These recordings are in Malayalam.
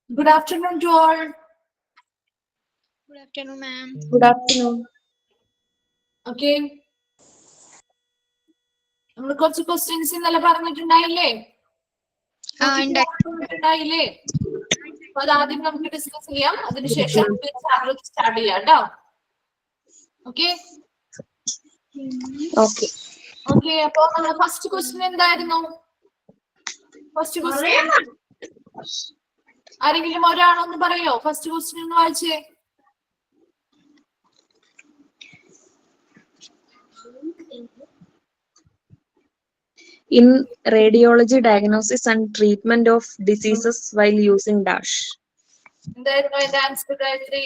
Good afternoon to all. Good afternoon, ma'am. Good afternoon. Okay. നമ്മൾ കുറച്ച് ക്വസ്റ്റ്യൻസ് ഇന്നലെ പറഞ്ഞിട്ടുണ്ടായില്ലേ? ഉണ്ടായില്ലേ? അപ്പൊ അതാദ്യം നമുക്ക് ഡിസ്കസ് ചെയ്യാം, അതിനുശേഷം സ്റ്റാർട്ട് ചെയ്യാം കേട്ടോ. Okay okay. അപ്പൊ നമ്മുടെ ഫസ്റ്റ് ക്വസ്റ്റ്യൻ എന്തായിരുന്നു? ഫസ്റ്റ് ക്വസ്റ്റ്യൻ ആരെങ്കിലും ഒരാളൊന്ന് പറയോ? ഫസ്റ്റ് ക്വസ്റ്റ്യൻ ഒന്ന് വായിച്ചേ. In radiology, diagnosis and treatment of diseases while using dash. എന്തായിരുന്നു അതിന്റെ ആൻസർ ഗായത്രി?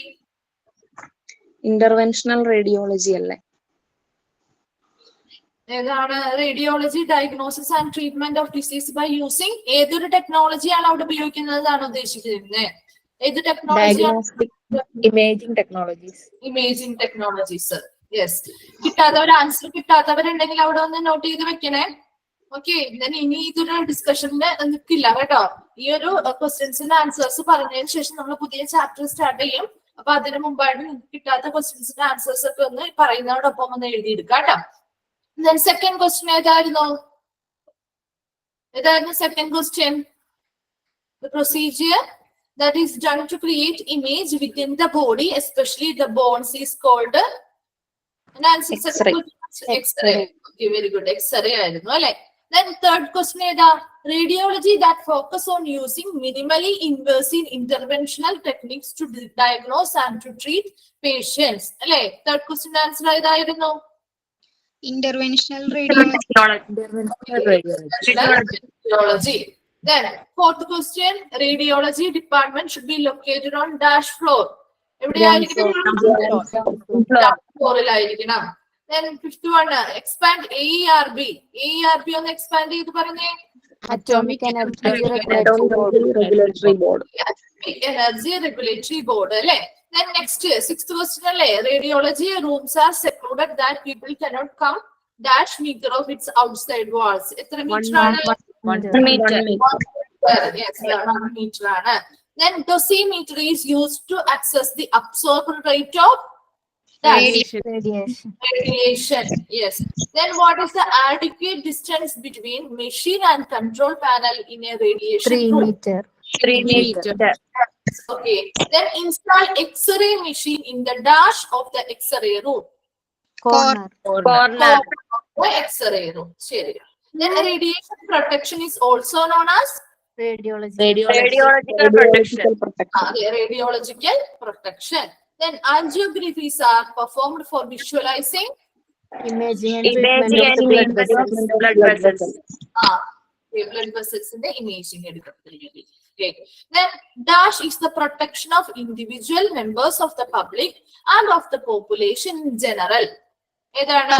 Interventional radiology അല്ലേ? ഏതാണ്? Radiology, diagnosis and treatment of disease by using ഏതൊരു ടെക്നോളജിയാണ് അവിടെ ഉപയോഗിക്കുന്നതാണ് ഉദ്ദേശിക്കുന്നത്? ഏത് technology? Imaging technologies. Imaging technologies. Yes. കിട്ടാത്തവർ, ആൻസർ കിട്ടാത്തവരുണ്ടെങ്കിൽ അവിടെ ഒന്ന് നോട്ട് ചെയ്ത് വെക്കണേ. ഓക്കെ. ഇനി ഇതൊരു ഡിസ്കഷനിൽ നിൽക്കില്ല കേട്ടോ. ഈ ഒരു ക്വസ്റ്റ്യൻസിന്റെ ആൻസേഴ്സ് പറഞ്ഞതിന് ശേഷം നമ്മൾ പുതിയ ചാപ്റ്റർ സ്റ്റാർട്ട് ചെയ്യും. അപ്പൊ അതിന് മുമ്പായിട്ട് നിങ്ങൾക്ക് കിട്ടാത്ത ക്വസ്റ്റ്യൻസിന്റെ ആൻസേഴ്സ് ഒക്കെ ഒന്ന് പറയുന്നതോടൊപ്പം ഒന്ന് എഴുതിയെടുക്കാം കേട്ടോ. Then second question ഏതായിരുന്നു? Second question. The procedure that is done to create image within the body, especially the bones, is called an answer. X-ray. X-ray. Okay, very good. X-ray ആയിരുന്നു അല്ലേ? Then third question ഏതാ? Radiology that focus on using minimally invasive interventional techniques to diagnose and to treat patients. അല്ലേ? Third question answer ഏതായിരുന്നു? Interventional radiology. Then fourth question, radiology department should be located on dash floor. Then fifth one, expand AERB. AERB on expand ചെയ്ത് പറഞ്ഞേ. Atomic Energy Regulatory Board. Atomic Energy Regulatory Board അല്ലേ? Then next, sixth question, radiology rooms are secluded that people cannot come dash meter of its outside walls. എത്ര മീറ്റർ ആണ്? 1 meter. Yes, 1 meter ആണ്. Then dosimeter is used to assess the absorption rate of radiation. Yes. Then what is the adequate distance between machine and control panel in a radiation 3 room? meter. 3 meter. Okay. Then install X-ray machine in the dash of the X-ray room. Corner. Corner. The X-ray room. ശരി. Then radiation protection is also known as Radiology. Radiological protection. radiological protection. Then angiographies are performed for visualizing Imaging and Imaging and treatment of treatment blood of vessels. blood vessels. blood vessels in the imaging എടുക്കുന്നതിന് വേണ്ടി. Okay. Then dash is the protection of individual members of the public and of the population in general. ഏതാണ്?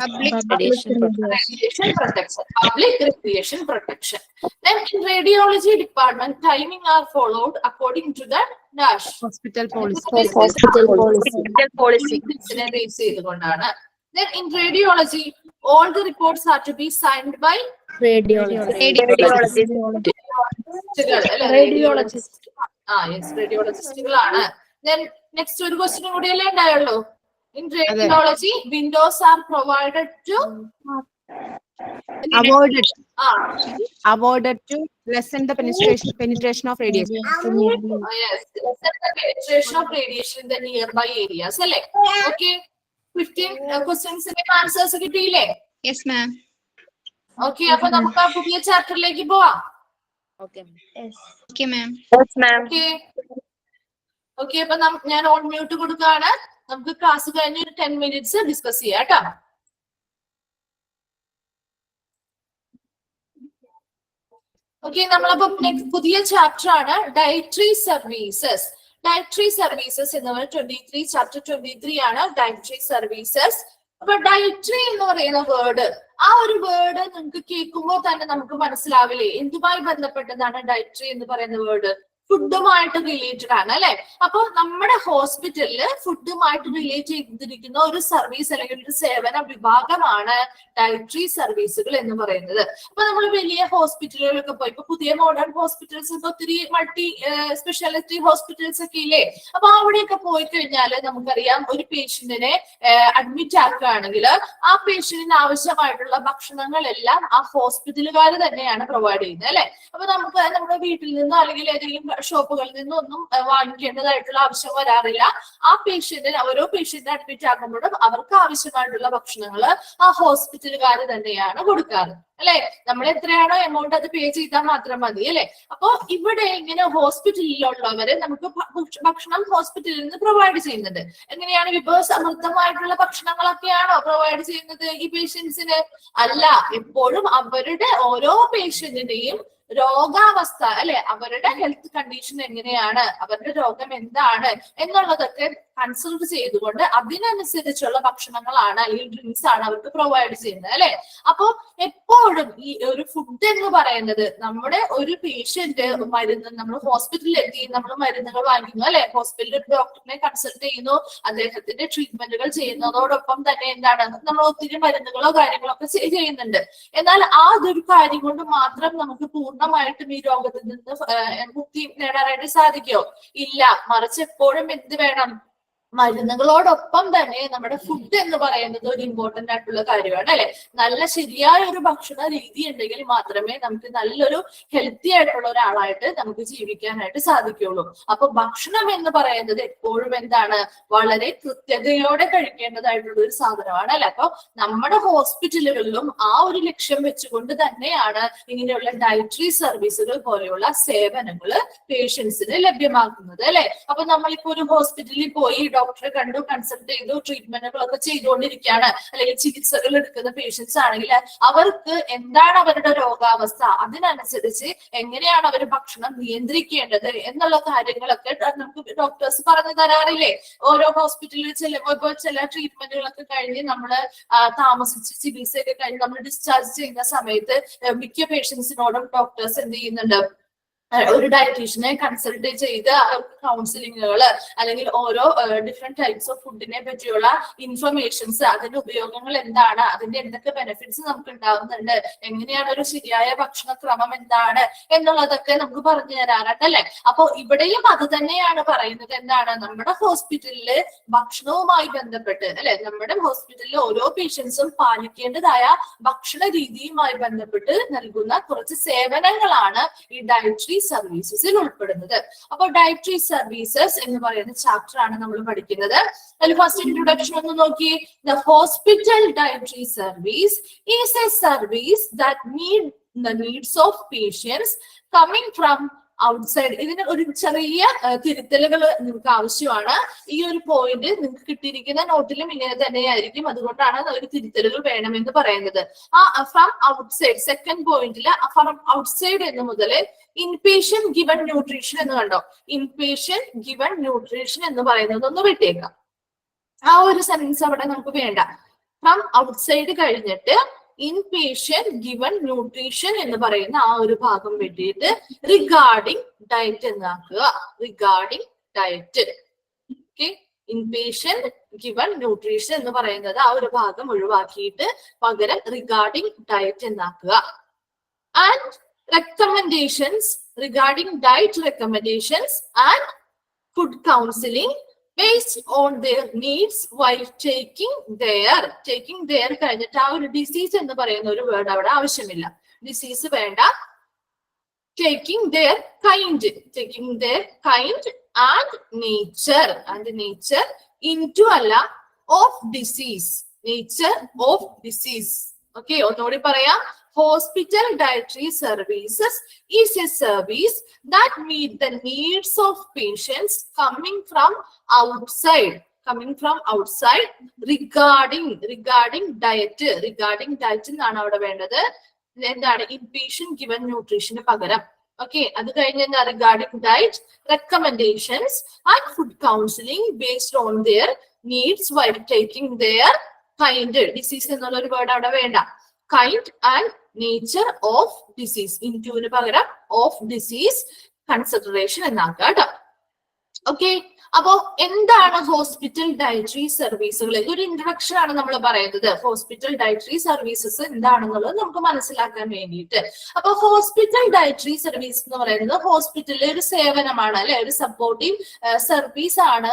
Public Radiation Radiation protection. Public radiation protection. Then in radiology department, timing are followed according to the dash. Hospital policy. Hospital policy. ഇതിനെ base ചെയ്തുകൊണ്ടാണ്. Then in radiology, all the reports are to be signed by Radiology. radiologist. Yes, radiologistകളാണ്. Then next ഒരു ക്വസ്റ്റ്യൻ കൂടിയല്ലേ ഉണ്ടായുള്ളൂ. In radiology, windows are provided to avoided to lessen the penetration of radiation. yes, lessen the penetration of radiation in the nearby areas. അല്ലേ? Okay. 15 questions answers കിട്ടിയില്ലേ? Yes, ma'am. Okay, അപ്പൊ നമുക്ക് ആ പുതിയ ചാപ്റ്ററിലേക്ക് പോവാം. Okay, ma'am. Yes, ma'am. Okay, അപ്പൊ ഞാൻ ഓൺ മ്യൂട്ട് കൊടുക്കുകയാണ്. നമുക്ക് ക്ലാസ് കഴിഞ്ഞ് ഒരു 10 minutes ഡിസ്കസ് ചെയ്യാം കേട്ടോ. ഓക്കെ, നമ്മളപ്പോ പുതിയ ചാപ്റ്റർ ആണ് ഡയറ്ററി സർവീസസ്. ഡയറ്ററി സർവീസസ് എന്നിവ 23 ചാപ്റ്റർ 23 ആണ് ഡയറ്ററി സർവീസസ്. അപ്പൊ ഡയറ്ററി എന്ന് പറയുന്ന വേർഡ്, ആ ഒരു വേർഡ് നിങ്ങൾക്ക് കേൾക്കുമ്പോൾ തന്നെ നമുക്ക് മനസ്സിലാവില്ലേ എന്തുമായി ബന്ധപ്പെട്ടതാണ് ഡയറ്ററി എന്ന് പറയുന്ന വേർഡ്? ഫുഡുമായിട്ട് റിലേറ്റഡ് ആണ് അല്ലെ? അപ്പൊ നമ്മുടെ ഹോസ്പിറ്റലില് ഫുഡുമായിട്ട് റിലേറ്റ് ചെയ്തിരിക്കുന്ന ഒരു സർവീസ് അല്ലെങ്കിൽ ഒരു സേവന വിഭാഗമാണ് ഡയറ്ററി സർവീസുകൾ എന്ന് പറയുന്നത്. അപ്പൊ നമ്മൾ വലിയ ഹോസ്പിറ്റലുകളൊക്കെ പോയി, ഇപ്പൊ പുതിയ മോഡേൺ ഹോസ്പിറ്റൽസ് ഒക്കെ ഒത്തിരി മൾട്ടി സ്പെഷ്യാലിറ്റി ഹോസ്പിറ്റൽസ് ഒക്കെ ഇല്ലേ? അപ്പൊ അവിടെയൊക്കെ പോയി കഴിഞ്ഞാൽ നമുക്കറിയാം ഒരു പേഷ്യന്റിനെ അഡ്മിറ്റ് ആക്കുകയാണെങ്കിൽ ആ പേഷ്യന്റിന് ആവശ്യമായിട്ടുള്ള ഭക്ഷണങ്ങളെല്ലാം ആ ഹോസ്പിറ്റലുകാർ തന്നെയാണ് പ്രൊവൈഡ് ചെയ്യുന്നത് അല്ലെ? അപ്പൊ നമുക്ക് നമ്മുടെ വീട്ടിൽ നിന്നോ അല്ലെങ്കിൽ ഏതെങ്കിലും ഷോപ്പുകളിൽ നിന്നൊന്നും വാങ്ങിക്കേണ്ടതായിട്ടുള്ള ആവശ്യം വരാറില്ല. ആ പേഷ്യന്റിന് ഓരോ പേഷ്യന്റിനെ അഡ്മിറ്റ് ആക്കുമ്പോഴും അവർക്ക് ആവശ്യമായിട്ടുള്ള ഭക്ഷണങ്ങൾ ആ ഹോസ്പിറ്റലുകാർ തന്നെയാണ് കൊടുക്കാറ് അല്ലെ? നമ്മൾ എത്രയാണോ എമൗണ്ട് അത് പേ ചെയ്താൽ മാത്രം മതി അല്ലെ? അപ്പൊ ഇവിടെ ഇങ്ങനെ ഹോസ്പിറ്റലിലുള്ളവര് നമുക്ക് ഭക്ഷണം ഹോസ്പിറ്റലിൽ നിന്ന് പ്രൊവൈഡ് ചെയ്യുന്നുണ്ട്. എങ്ങനെയാണ്? വിഭവസമൃദ്ധമായിട്ടുള്ള ഭക്ഷണങ്ങളൊക്കെയാണോ പ്രൊവൈഡ് ചെയ്യുന്നത് ഈ പേഷ്യൻസിന്? അല്ല, എപ്പോഴും അവരുടെ ഓരോ പേഷ്യന്റിന്റെയും രോഗാവസ്ഥ അല്ലെ, അവരുടെ ഹെൽത്ത് കണ്ടീഷൻ എങ്ങനെയാണ്, അവരുടെ രോഗം എന്താണ് എന്നുള്ളതൊക്കെ കൺസിഡർ ചെയ്തുകൊണ്ട് അതിനനുസരിച്ചുള്ള ഭക്ഷണങ്ങളാണ് അല്ലെങ്കിൽ ഡ്രിങ്ക്സ് ആണ് അവർക്ക് പ്രൊവൈഡ് ചെയ്യുന്നത് അല്ലെ? അപ്പൊ എപ്പോഴും ഈ ഒരു ഫുഡ് എന്ന് പറയുന്നത്, നമ്മുടെ ഒരു പേഷ്യന്റ് മരുന്ന് നമ്മൾ ഹോസ്പിറ്റലിൽ എത്തി നമ്മൾ മരുന്നുകൾ വാങ്ങിക്കുന്നു അല്ലെ? ഹോസ്പിറ്റലിൽ ഡോക്ടറിനെ കൺസൾട്ട് ചെയ്യുന്നു, അദ്ദേഹത്തിന്റെ ട്രീറ്റ്മെന്റുകൾ ചെയ്യുന്നതോടൊപ്പം തന്നെ എന്താണ് നമ്മൾ ഒത്തിരി മരുന്നുകളോ കാര്യങ്ങളോ ഒക്കെ ചെയ്യുന്നുണ്ട്. എന്നാൽ ആ ഒരു കാര്യം കൊണ്ട് മാത്രം നമുക്ക് പൂർണ്ണമായിട്ടും ഈ രോഗത്തിൽ നിന്ന് മുക്തി നേടാനായിട്ട് സാധിക്കുമോ? ഇല്ല. മറിച്ച് എപ്പോഴും എന്ത് വേണം? മരുന്നുകളോടൊപ്പം തന്നെ നമ്മുടെ ഫുഡ് എന്ന് പറയുന്നത് ഒരു ഇമ്പോർട്ടന്റ് ആയിട്ടുള്ള കാര്യമാണ് അല്ലെ? നല്ല ശരിയായ ഒരു ഭക്ഷണ രീതി ഉണ്ടെങ്കിൽ മാത്രമേ നമുക്ക് നല്ലൊരു ഹെൽത്തി ആയിട്ടുള്ള ഒരാളായിട്ട് നമുക്ക് ജീവിക്കാനായിട്ട് സാധിക്കുള്ളൂ. അപ്പൊ ഭക്ഷണം എന്ന് പറയുന്നത് എപ്പോഴും എന്താണ്? വളരെ കൃത്യതയോടെ കഴിക്കേണ്ടതായിട്ടുള്ള ഒരു സാധനമാണ് അല്ലെ? അപ്പൊ നമ്മുടെ ഹോസ്പിറ്റലുകളിലും ആ ഒരു ലക്ഷ്യം വെച്ചുകൊണ്ട് തന്നെയാണ് ഇങ്ങനെയുള്ള ഡയറ്ററി സർവീസുകൾ പോലെയുള്ള സേവനങ്ങൾ പേഷ്യൻസിന് ലഭ്യമാക്കുന്നത് അല്ലെ? അപ്പൊ നമ്മളിപ്പോ ഒരു ഹോസ്പിറ്റലിൽ പോയി ഡോക്ടറെ കണ്ടു, കൺസൾട്ട് ചെയ്തു, ട്രീറ്റ്മെന്റുകളൊക്കെ ചെയ്തുകൊണ്ടിരിക്കുകയാണ് അല്ലെങ്കിൽ ചികിത്സകൾ എടുക്കുന്ന പേഷ്യൻസ് ആണെങ്കിൽ അവർക്ക് എന്താണ് അവരുടെ രോഗാവസ്ഥ, അതിനനുസരിച്ച് എങ്ങനെയാണ് അവർ ഭക്ഷണം നിയന്ത്രിക്കേണ്ടത് എന്നുള്ള കാര്യങ്ങളൊക്കെ നമുക്ക് ഡോക്ടേഴ്സ് പറഞ്ഞു തരാറില്ലേ? ഓരോ ഹോസ്പിറ്റലിൽ ചിലപ്പോൾ ചില ട്രീറ്റ്മെന്റുകളൊക്കെ കഴിഞ്ഞ് നമ്മള് താമസിച്ച് ചികിത്സയൊക്കെ കഴിഞ്ഞ് നമ്മൾ ഡിസ്ചാർജ് ചെയ്യുന്ന സമയത്ത് മിക്ക പേഷ്യൻസിനോടും ഡോക്ടേഴ്സ് എന്ത് ചെയ്യുന്നുണ്ട്? ഒരു ഡയറ്റീഷ്യനെ കൺസൾട്ട് ചെയ്ത് കൗൺസിലിങ്ങുകൾ അല്ലെങ്കിൽ ഓരോ ഡിഫറെന്റ് ടൈപ്സ് ഓഫ് ഫുഡിനെ പറ്റിയുള്ള ഇൻഫർമേഷൻസ്, അതിന്റെ ഉപയോഗങ്ങൾ എന്താണ്, അതിന്റെ എന്തൊക്കെ ബെനിഫിറ്റ്സ് നമുക്ക് ഉണ്ടാകുന്നുണ്ട്, എങ്ങനെയാണ് ഒരു ശരിയായ ഭക്ഷണക്രമം എന്താണ് എന്നുള്ളതൊക്കെ നമുക്ക് പറഞ്ഞു തരാറുണ്ട് അല്ലെ. അപ്പൊ ഇവിടെയും അത് തന്നെയാണ് പറയുന്നത്. എന്താണ് നമ്മുടെ ഹോസ്പിറ്റലില് ഭക്ഷണവുമായി ബന്ധപ്പെട്ട് അല്ലെ, നമ്മുടെ ഹോസ്പിറ്റലിലെ ഓരോ പേഷ്യൻസും പാലിക്കേണ്ടതായ ഭക്ഷണ രീതിയുമായി ബന്ധപ്പെട്ട് നൽകുന്ന കുറച്ച് സേവനങ്ങളാണ് ഈ ഡയറ്ററി സർവീസസിൽ ഉൾപ്പെടുന്നത്. അപ്പൊ ഡയറ്ററി സർവീസസ് എന്ന് പറയുന്ന ചാപ്റ്റർ ആണ് നമ്മൾ പഠിക്കുന്നത്. അതിൽ ഫസ്റ്റ് ഇൻട്രൊഡക്ഷൻ ഒന്ന് നോക്കി. The hospital dietary service is a service that meet the needs of patients coming from outside. ഇതിന് ഒരു ചെറിയ തിരുത്തലുകൾ നിങ്ങൾക്ക് ആവശ്യമാണ്. ഈ ഒരു പോയിന്റ് നിങ്ങൾക്ക് കിട്ടിയിരിക്കുന്ന നോട്ടിലും ഇങ്ങനെ തന്നെയായിരിക്കും. അതുകൊണ്ടാണ് ഒരു തിരുത്തലുകൾ വേണമെന്ന് പറയുന്നത്. ഫ്രം ഔട്ട്സൈഡ് സെക്കൻഡ് പോയിന്റിൽ ഫ്രം ഔട്ട്സൈഡ് എന്ന് മുതൽ ഇൻപേഷ്യൻ ഗിവൺ ന്യൂട്രീഷൻ എന്ന് കണ്ടോ. ഇൻപേഷ്യൻ ഗിവൺ ന്യൂട്രീഷൻ എന്ന് പറയുന്നത് ഒന്ന് വിട്ടേക്കാം. ആ ഒരു സെന്റൻസ് അവിടെ നമുക്ക് വേണ്ട. ഫ്രം ഔട്ട്സൈഡ് കഴിഞ്ഞിട്ട് ഇൻപേഷ്യന്റ് ഗിവൺ ന്യൂട്രീഷൻ എന്ന് പറയുന്ന ആ ഒരു ഭാഗം വെട്ടിയിട്ട് റിഗാർഡിംഗ് ഡയറ്റ് എന്നാക്കുക. Regarding diet. Okay, inpatient given nutrition എന്ന് പറയുന്നത് ആ ഒരു ഭാഗം ഒഴിവാക്കിയിട്ട് പകരം റിഗാർഡിംഗ് ഡയറ്റ് എന്നാക്കുക. And recommendations regarding diet recommendations and food counselling based on their needs while taking their കഴിഞ്ഞിട്ട് ആ ഒരു ഡിസീസ് എന്ന് പറയുന്ന ഒരു വേർഡ് അവിടെ ആവശ്യമില്ല. ഡിസീസ് വേണ്ട. taking their kind and nature into അല്ല of disease. nature of disease. Okay, ഒന്നുകൂടി പറയാം. Hospital dietary services is a service that meet the needs of patients coming from outside regarding diet എന്നാണ് അവിടെ വേണ്ടത്. എന്താണ് ഇൻപേഷ്യന്റ് ഗിവൺ ന്യൂട്രീഷന് പകരം. ഓക്കെ, അത് കഴിഞ്ഞ് എന്താ regarding diet recommendations and food counselling based on their needs while taking their kind. Disease എന്നുള്ള ഒരു വേർഡ് അവിടെ വേണ്ട. Kind and nature of disease. ഇൻറ്റുവിന് പകരം ഓഫ് ഡിസീസ് കൺസിഡറേഷൻ എന്നാക്കുക കേട്ടോ. ഓക്കെ, അപ്പോ എന്താണ് ഹോസ്പിറ്റൽ ഡയറ്ററി സർവീസുകൾ? ഇതൊരു ഇൻട്രൊഡക്ഷൻ ആണ് നമ്മൾ പറയുന്നത്. ഹോസ്പിറ്റൽ ഡയറ്ററി സർവീസസ് എന്താണെന്നുള്ളത് നമുക്ക് മനസ്സിലാക്കാൻ വേണ്ടിയിട്ട്. അപ്പൊ ഹോസ്പിറ്റൽ ഡയറ്ററി സർവീസ് എന്ന് പറയുന്നത് ഹോസ്പിറ്റലിലെ ഒരു സേവനമാണ് അല്ലെ, ഒരു സപ്പോർട്ടീവ് സർവീസ് ആണ്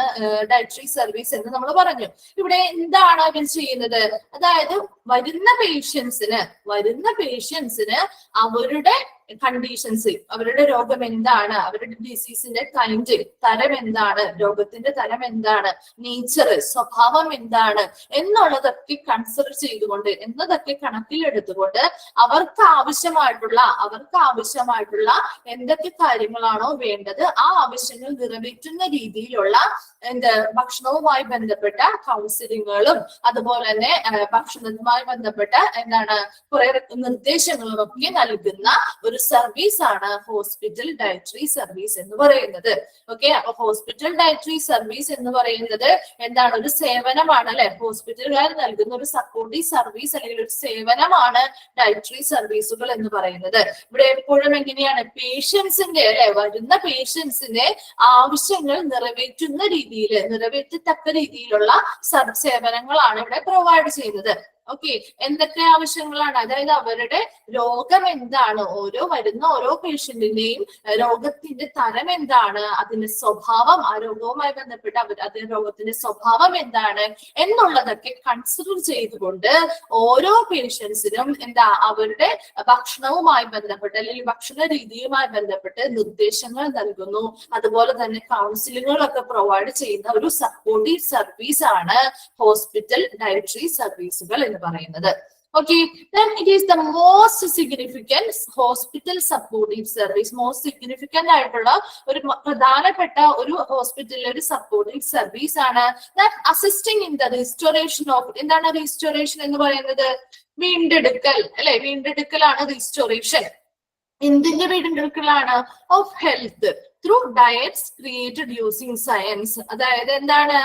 ഡയറ്ററി സർവീസ് എന്ന് നമ്മൾ പറഞ്ഞു. ഇവിടെ എന്താണ് അവർ ചെയ്യുന്നത്? അതായത് വരുന്ന പേഷ്യൻസിന് അവരുടെ കണ്ടീഷൻസ്, അവരുടെ രോഗം എന്താണ്, അവരുടെ ഡിസീസിന്റെ തരം എന്താണ്, രോഗത്തിന്റെ തരം എന്താണ്, നേച്ചർ സ്വഭാവം എന്താണ് എന്നുള്ളതൊക്കെ കൺസിഡർ ചെയ്തുകൊണ്ട്, എന്നതൊക്കെ കണക്കിലെടുത്തുകൊണ്ട് അവർക്ക് ആവശ്യമായിട്ടുള്ള എന്തൊക്കെ കാര്യങ്ങളാണോ വേണ്ടത് ആ ആവശ്യങ്ങൾ നിറവേറ്റുന്ന രീതിയിലുള്ള ഭക്ഷണവുമായി ബന്ധപ്പെട്ട കൗൺസിലിങ്ങുകളും അതുപോലെ തന്നെ ഭക്ഷണവുമായി ബന്ധപ്പെട്ട കുറെ നിർദ്ദേശങ്ങളും ഒക്കെ നൽകുന്ന ഒരു സർവീസ് ആണ് ഹോസ്പിറ്റൽ ഡയറ്ററി സർവീസ് എന്ന് പറയുന്നത്. ഓക്കെ, അപ്പൊ ഹോസ്പിറ്റൽ ഡയറ്ററി സർവീസ് എന്ന് പറയുന്നത് എന്താണ്? ഒരു സേവനമാണ് അല്ലെ. ഹോസ്പിറ്റലുകാർ നൽകുന്ന ഒരു സപ്പോർട്ടീവ് സർവീസ് അല്ലെങ്കിൽ ഒരു സേവനമാണ് ഡയറ്ററി സർവീസുകൾ എന്ന് പറയുന്നത്. ഇവിടെ എപ്പോഴും എങ്ങനെയാണ് പേഷ്യൻസിന്റെ വരുന്ന പേഷ്യൻസിന്റെ ആവശ്യങ്ങൾ നിറവേറ്റത്തക്ക രീതിയിലുള്ള സേവനങ്ങളാണ് ഇവിടെ പ്രൊവൈഡ് ചെയ്യുന്നത്. ഓക്കെ, എന്തൊക്കെ ആവശ്യങ്ങളാണ്? അതായത് അവരുടെ രോഗം എന്താണ്, വരുന്ന ഓരോ പേഷ്യന്റിന്റെയും രോഗത്തിന്റെ തരം എന്താണ്, അതിന്റെ സ്വഭാവം, ആ രോഗവുമായി ബന്ധപ്പെട്ട് അതിന്റെ രോഗത്തിന്റെ സ്വഭാവം എന്താണ് എന്നുള്ളതൊക്കെ കൺസിഡർ ചെയ്തുകൊണ്ട് ഓരോ പേഷ്യൻസിനും അവരുടെ ഭക്ഷണവുമായി ബന്ധപ്പെട്ട് അല്ലെങ്കിൽ ഭക്ഷണ രീതിയുമായി ബന്ധപ്പെട്ട് നിർദ്ദേശങ്ങൾ നൽകുന്നു. അതുപോലെ തന്നെ കൗൺസിലിങ്ങുകളൊക്കെ പ്രൊവൈഡ് ചെയ്യുന്ന ഒരു സപ്പോർട്ടീവ് സർവീസ് ആണ് ഹോസ്പിറ്റൽ ഡയറ്ററി സർവീസുകൾ എന്ന് പറയുന്നത്. Okay, then it is the most significant hospital supportive service. Most significant ആയിട്ടുള്ള ഒരു പ്രധാനപ്പെട്ട ഒരു ഹോസ്പിറ്റലിലെ ഒരു സപ്പോർട്ടീവ് സർവീസ് ആണ് that assisting in the restoration of. എന്താണ് റീസ്റ്റോറേഷൻ എന്ന് പറയുന്നത്? വീണ്ടെടുക്കൽ അല്ലെ. വീണ്ടെടുക്കലാണ് റീസ്റ്റോറേഷൻ. എന്തിന്റെ വീണ്ടെടുക്കലാണ്? Of health. Through diets created using science. അതായത് എന്താണ്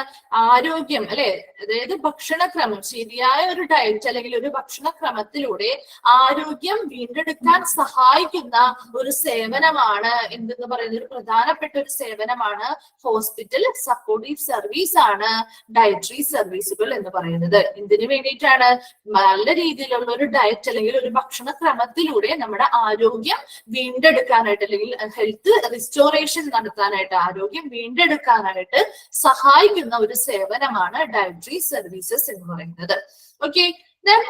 ആരോഗ്യം അല്ലെ, അതായത് ഭക്ഷണക്രമം, ശരിയായ ഒരു ഡയറ്റ് അല്ലെങ്കിൽ ഒരു ഭക്ഷണക്രമത്തിലൂടെ ആരോഗ്യം വീണ്ടെടുക്കാൻ സഹായിക്കുന്ന ഒരു സേവനമാണ് എന്തെന്ന് പറയുന്ന ഒരു പ്രധാനപ്പെട്ട ഒരു സേവനമാണ് ഹോസ്പിറ്റൽ സപ്പോർട്ടീവ് സർവീസ് ആണ് ഡയറ്ററി സർവീസുകൾ എന്ന് പറയുന്നത്. എന്തിനു വേണ്ടിയിട്ടാണ്? നല്ല രീതിയിലുള്ള ഒരു ഡയറ്റ് അല്ലെങ്കിൽ ഒരു ഭക്ഷണക്രമത്തിലൂടെ നമ്മുടെ ആരോഗ്യം വീണ്ടെടുക്കാനായിട്ട് അല്ലെങ്കിൽ ഹെൽത്ത് റിസ്റ്റോറേഷൻ നടത്താനായിട്ട്, ആരോഗ്യം വീണ്ടെടുക്കാനായിട്ട് സഹായിക്കുന്ന ഒരു സേവനമാണ് ഡയറ്ററി സർവീസസ് എന്ന് പറയുന്നത്. Okay, then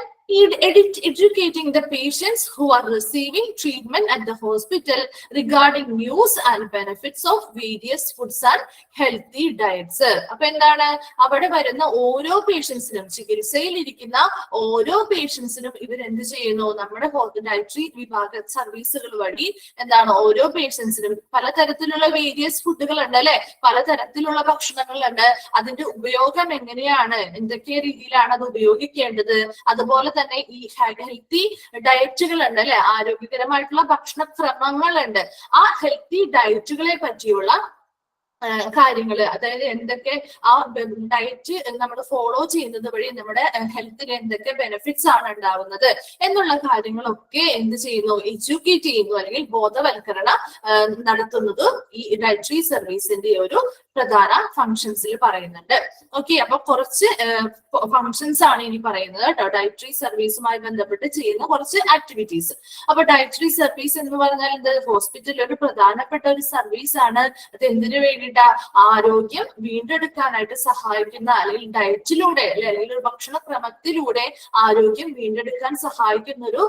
educating the patients who are receiving treatment at the hospital regarding use and benefits of various foods and healthy diets. അപ്പൊ എന്താണ്, അവിടെ വരുന്ന ഓരോ പേഷ്യൻസിനും, ചികിത്സയിൽ ഇരിക്കുന്ന ഓരോ പേഷ്യൻസിനും ഇവരെന്ത് ചെയ്യുന്നു, നമ്മുടെ ഡയറ്ററി വിഭാഗ സർവീസുകൾ വഴി എന്താണ് ഓരോ പേഷ്യൻസിനും പലതരത്തിലുള്ള വേരിയസ് ഫുഡുകൾ ഉണ്ട് അല്ലെ, പലതരത്തിലുള്ള ഭക്ഷണങ്ങളുണ്ട്. അതിന്റെ ഉപയോഗം എങ്ങനെയാണ്, എന്തൊക്കെ രീതിയിലാണ് അത് ഉപയോഗിക്കേണ്ടത്, അതുപോലെ തന്നെ ഈ ഹെൽത്തി ഡയറ്റുകൾ ഉണ്ട് അല്ലെ, ആരോഗ്യകരമായിട്ടുള്ള ഭക്ഷണക്രമങ്ങളുണ്ട്. ആ ഹെൽത്തി ഡയറ്റുകളെ പറ്റിയുള്ള കാര്യങ്ങള്, അതായത് എന്തൊക്കെ ആ ഡയറ്റ് നമ്മൾ ഫോളോ ചെയ്യുന്നത് വഴി നമ്മുടെ ഹെൽത്തിന് എന്തൊക്കെ ബെനിഫിറ്റ്സ് ആണ് ഉണ്ടാവുന്നത് എന്നുള്ള കാര്യങ്ങളൊക്കെ എന്ത് ചെയ്യുന്നു, എഡ്യൂക്കേറ്റ് ചെയ്യുന്നു അല്ലെങ്കിൽ ബോധവൽക്കരണം നടത്തുന്നത് ഈ ഡയറ്ററി സർവീസിന്റെ ഒരു പ്രധാന ഫങ്ഷൻസിൽ പറയുന്നുണ്ട്. ഓക്കെ, അപ്പൊ കുറച്ച് ഫങ്ഷൻസ് ആണ് ഇനി പറയുന്നത് കേട്ടോ, ഡയറ്ററി സർവീസുമായി ബന്ധപ്പെട്ട് ചെയ്യുന്ന കുറച്ച് ആക്ടിവിറ്റീസ്. അപ്പൊ ഡയറ്ററി സർവീസ് എന്ന് പറഞ്ഞാൽ എന്ത്, ഹോസ്പിറ്റലിൽ ഒരു പ്രധാനപ്പെട്ട ഒരു സർവീസ് ആണ്. അത് എന്തിനു വേണ്ടിയിട്ടാ? ആരോഗ്യം വീണ്ടെടുക്കാനായിട്ട് സഹായിക്കുന്ന അല്ലെങ്കിൽ ഡയറ്റിലൂടെ അല്ലെങ്കിൽ ഒരു ഭക്ഷണക്രമത്തിലൂടെ ആരോഗ്യം വീണ്ടെടുക്കാൻ സഹായിക്കുന്ന ഒരു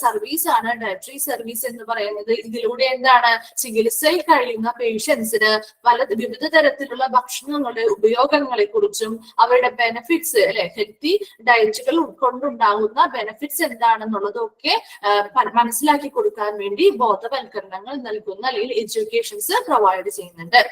സർവീസ് ആണ് ഡയറ്ററി സർവീസ് എന്ന് പറയുന്നത്. ഇതിലൂടെ എന്താണ്, ചികിത്സയിൽ കഴിയുന്ന പേഷ്യൻസിന് വിവിധ തരത്തിലുള്ള ഭക്ഷണങ്ങളുടെ ഉപയോഗങ്ങളെ കുറിച്ചും അവരുടെ ബെനിഫിറ്റ്സ് അല്ലെ, ഹെൽത്തി ഡയറ്റുകൾ കൊണ്ടുണ്ടാകുന്ന ബെനിഫിറ്റ്സ് എന്താണെന്നുള്ളതും ഒക്കെ മനസ്സിലാക്കി കൊടുക്കാൻ വേണ്ടി ബോധവൽക്കരണങ്ങൾ നൽകുന്ന അല്ലെങ്കിൽ എഡ്യൂക്കേഷൻസ് പ്രൊവൈഡ് ചെയ്യുന്നുണ്ട്.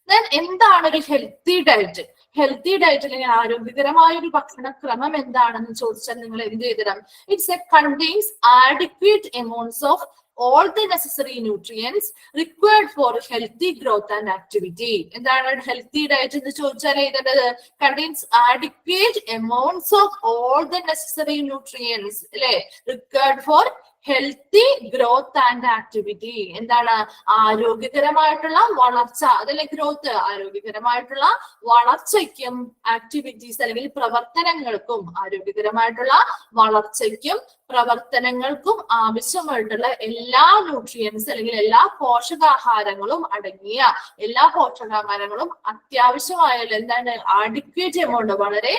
ദെൻ എന്താണ് ഒരു ഹെൽത്തി ഡയറ്റ്? ഹെൽത്തി ഡയറ്റ് അല്ലെങ്കിൽ ആരോഗ്യകരമായ ഒരു ഭക്ഷണക്രമം എന്താണെന്ന് ചോദിച്ചാൽ നിങ്ങൾ എന്ത് ചെയ്തണം? It's a contains adequate amounts of all the necessary nutrients required for healthy growth and activity. എന്താണ് ഹെൽത്തി ഡയറ്റ് എന്ന് ചോദിച്ചാൽ എഴുതേണ്ടത്? Contains adequate amounts of all the necessary nutrients അല്ലെ, required for healthy growth and activity. എന്താണ്? ആരോഗ്യകരമായിട്ടുള്ള വളർച്ച, അതല്ലേ ഗ്രോത്ത്, ആരോഗ്യകരമായിട്ടുള്ള വളർച്ചയ്ക്കും ആക്ടിവിറ്റീസ് അല്ലെങ്കിൽ പ്രവർത്തനങ്ങൾക്കും, ആരോഗ്യകരമായിട്ടുള്ള വളർച്ചയ്ക്കും പ്രവർത്തനങ്ങൾക്കും ആവശ്യമായിട്ടുള്ള എല്ലാ ന്യൂട്രിയൻസ് അല്ലെങ്കിൽ എല്ലാ പോഷകാഹാരങ്ങളും അടങ്ങിയ, എല്ലാ പോഷകാഹാരങ്ങളും അത്യാവശ്യമായ എന്താണ് ആഡിക്വേറ്റ് എമൗണ്ട്, വളരെ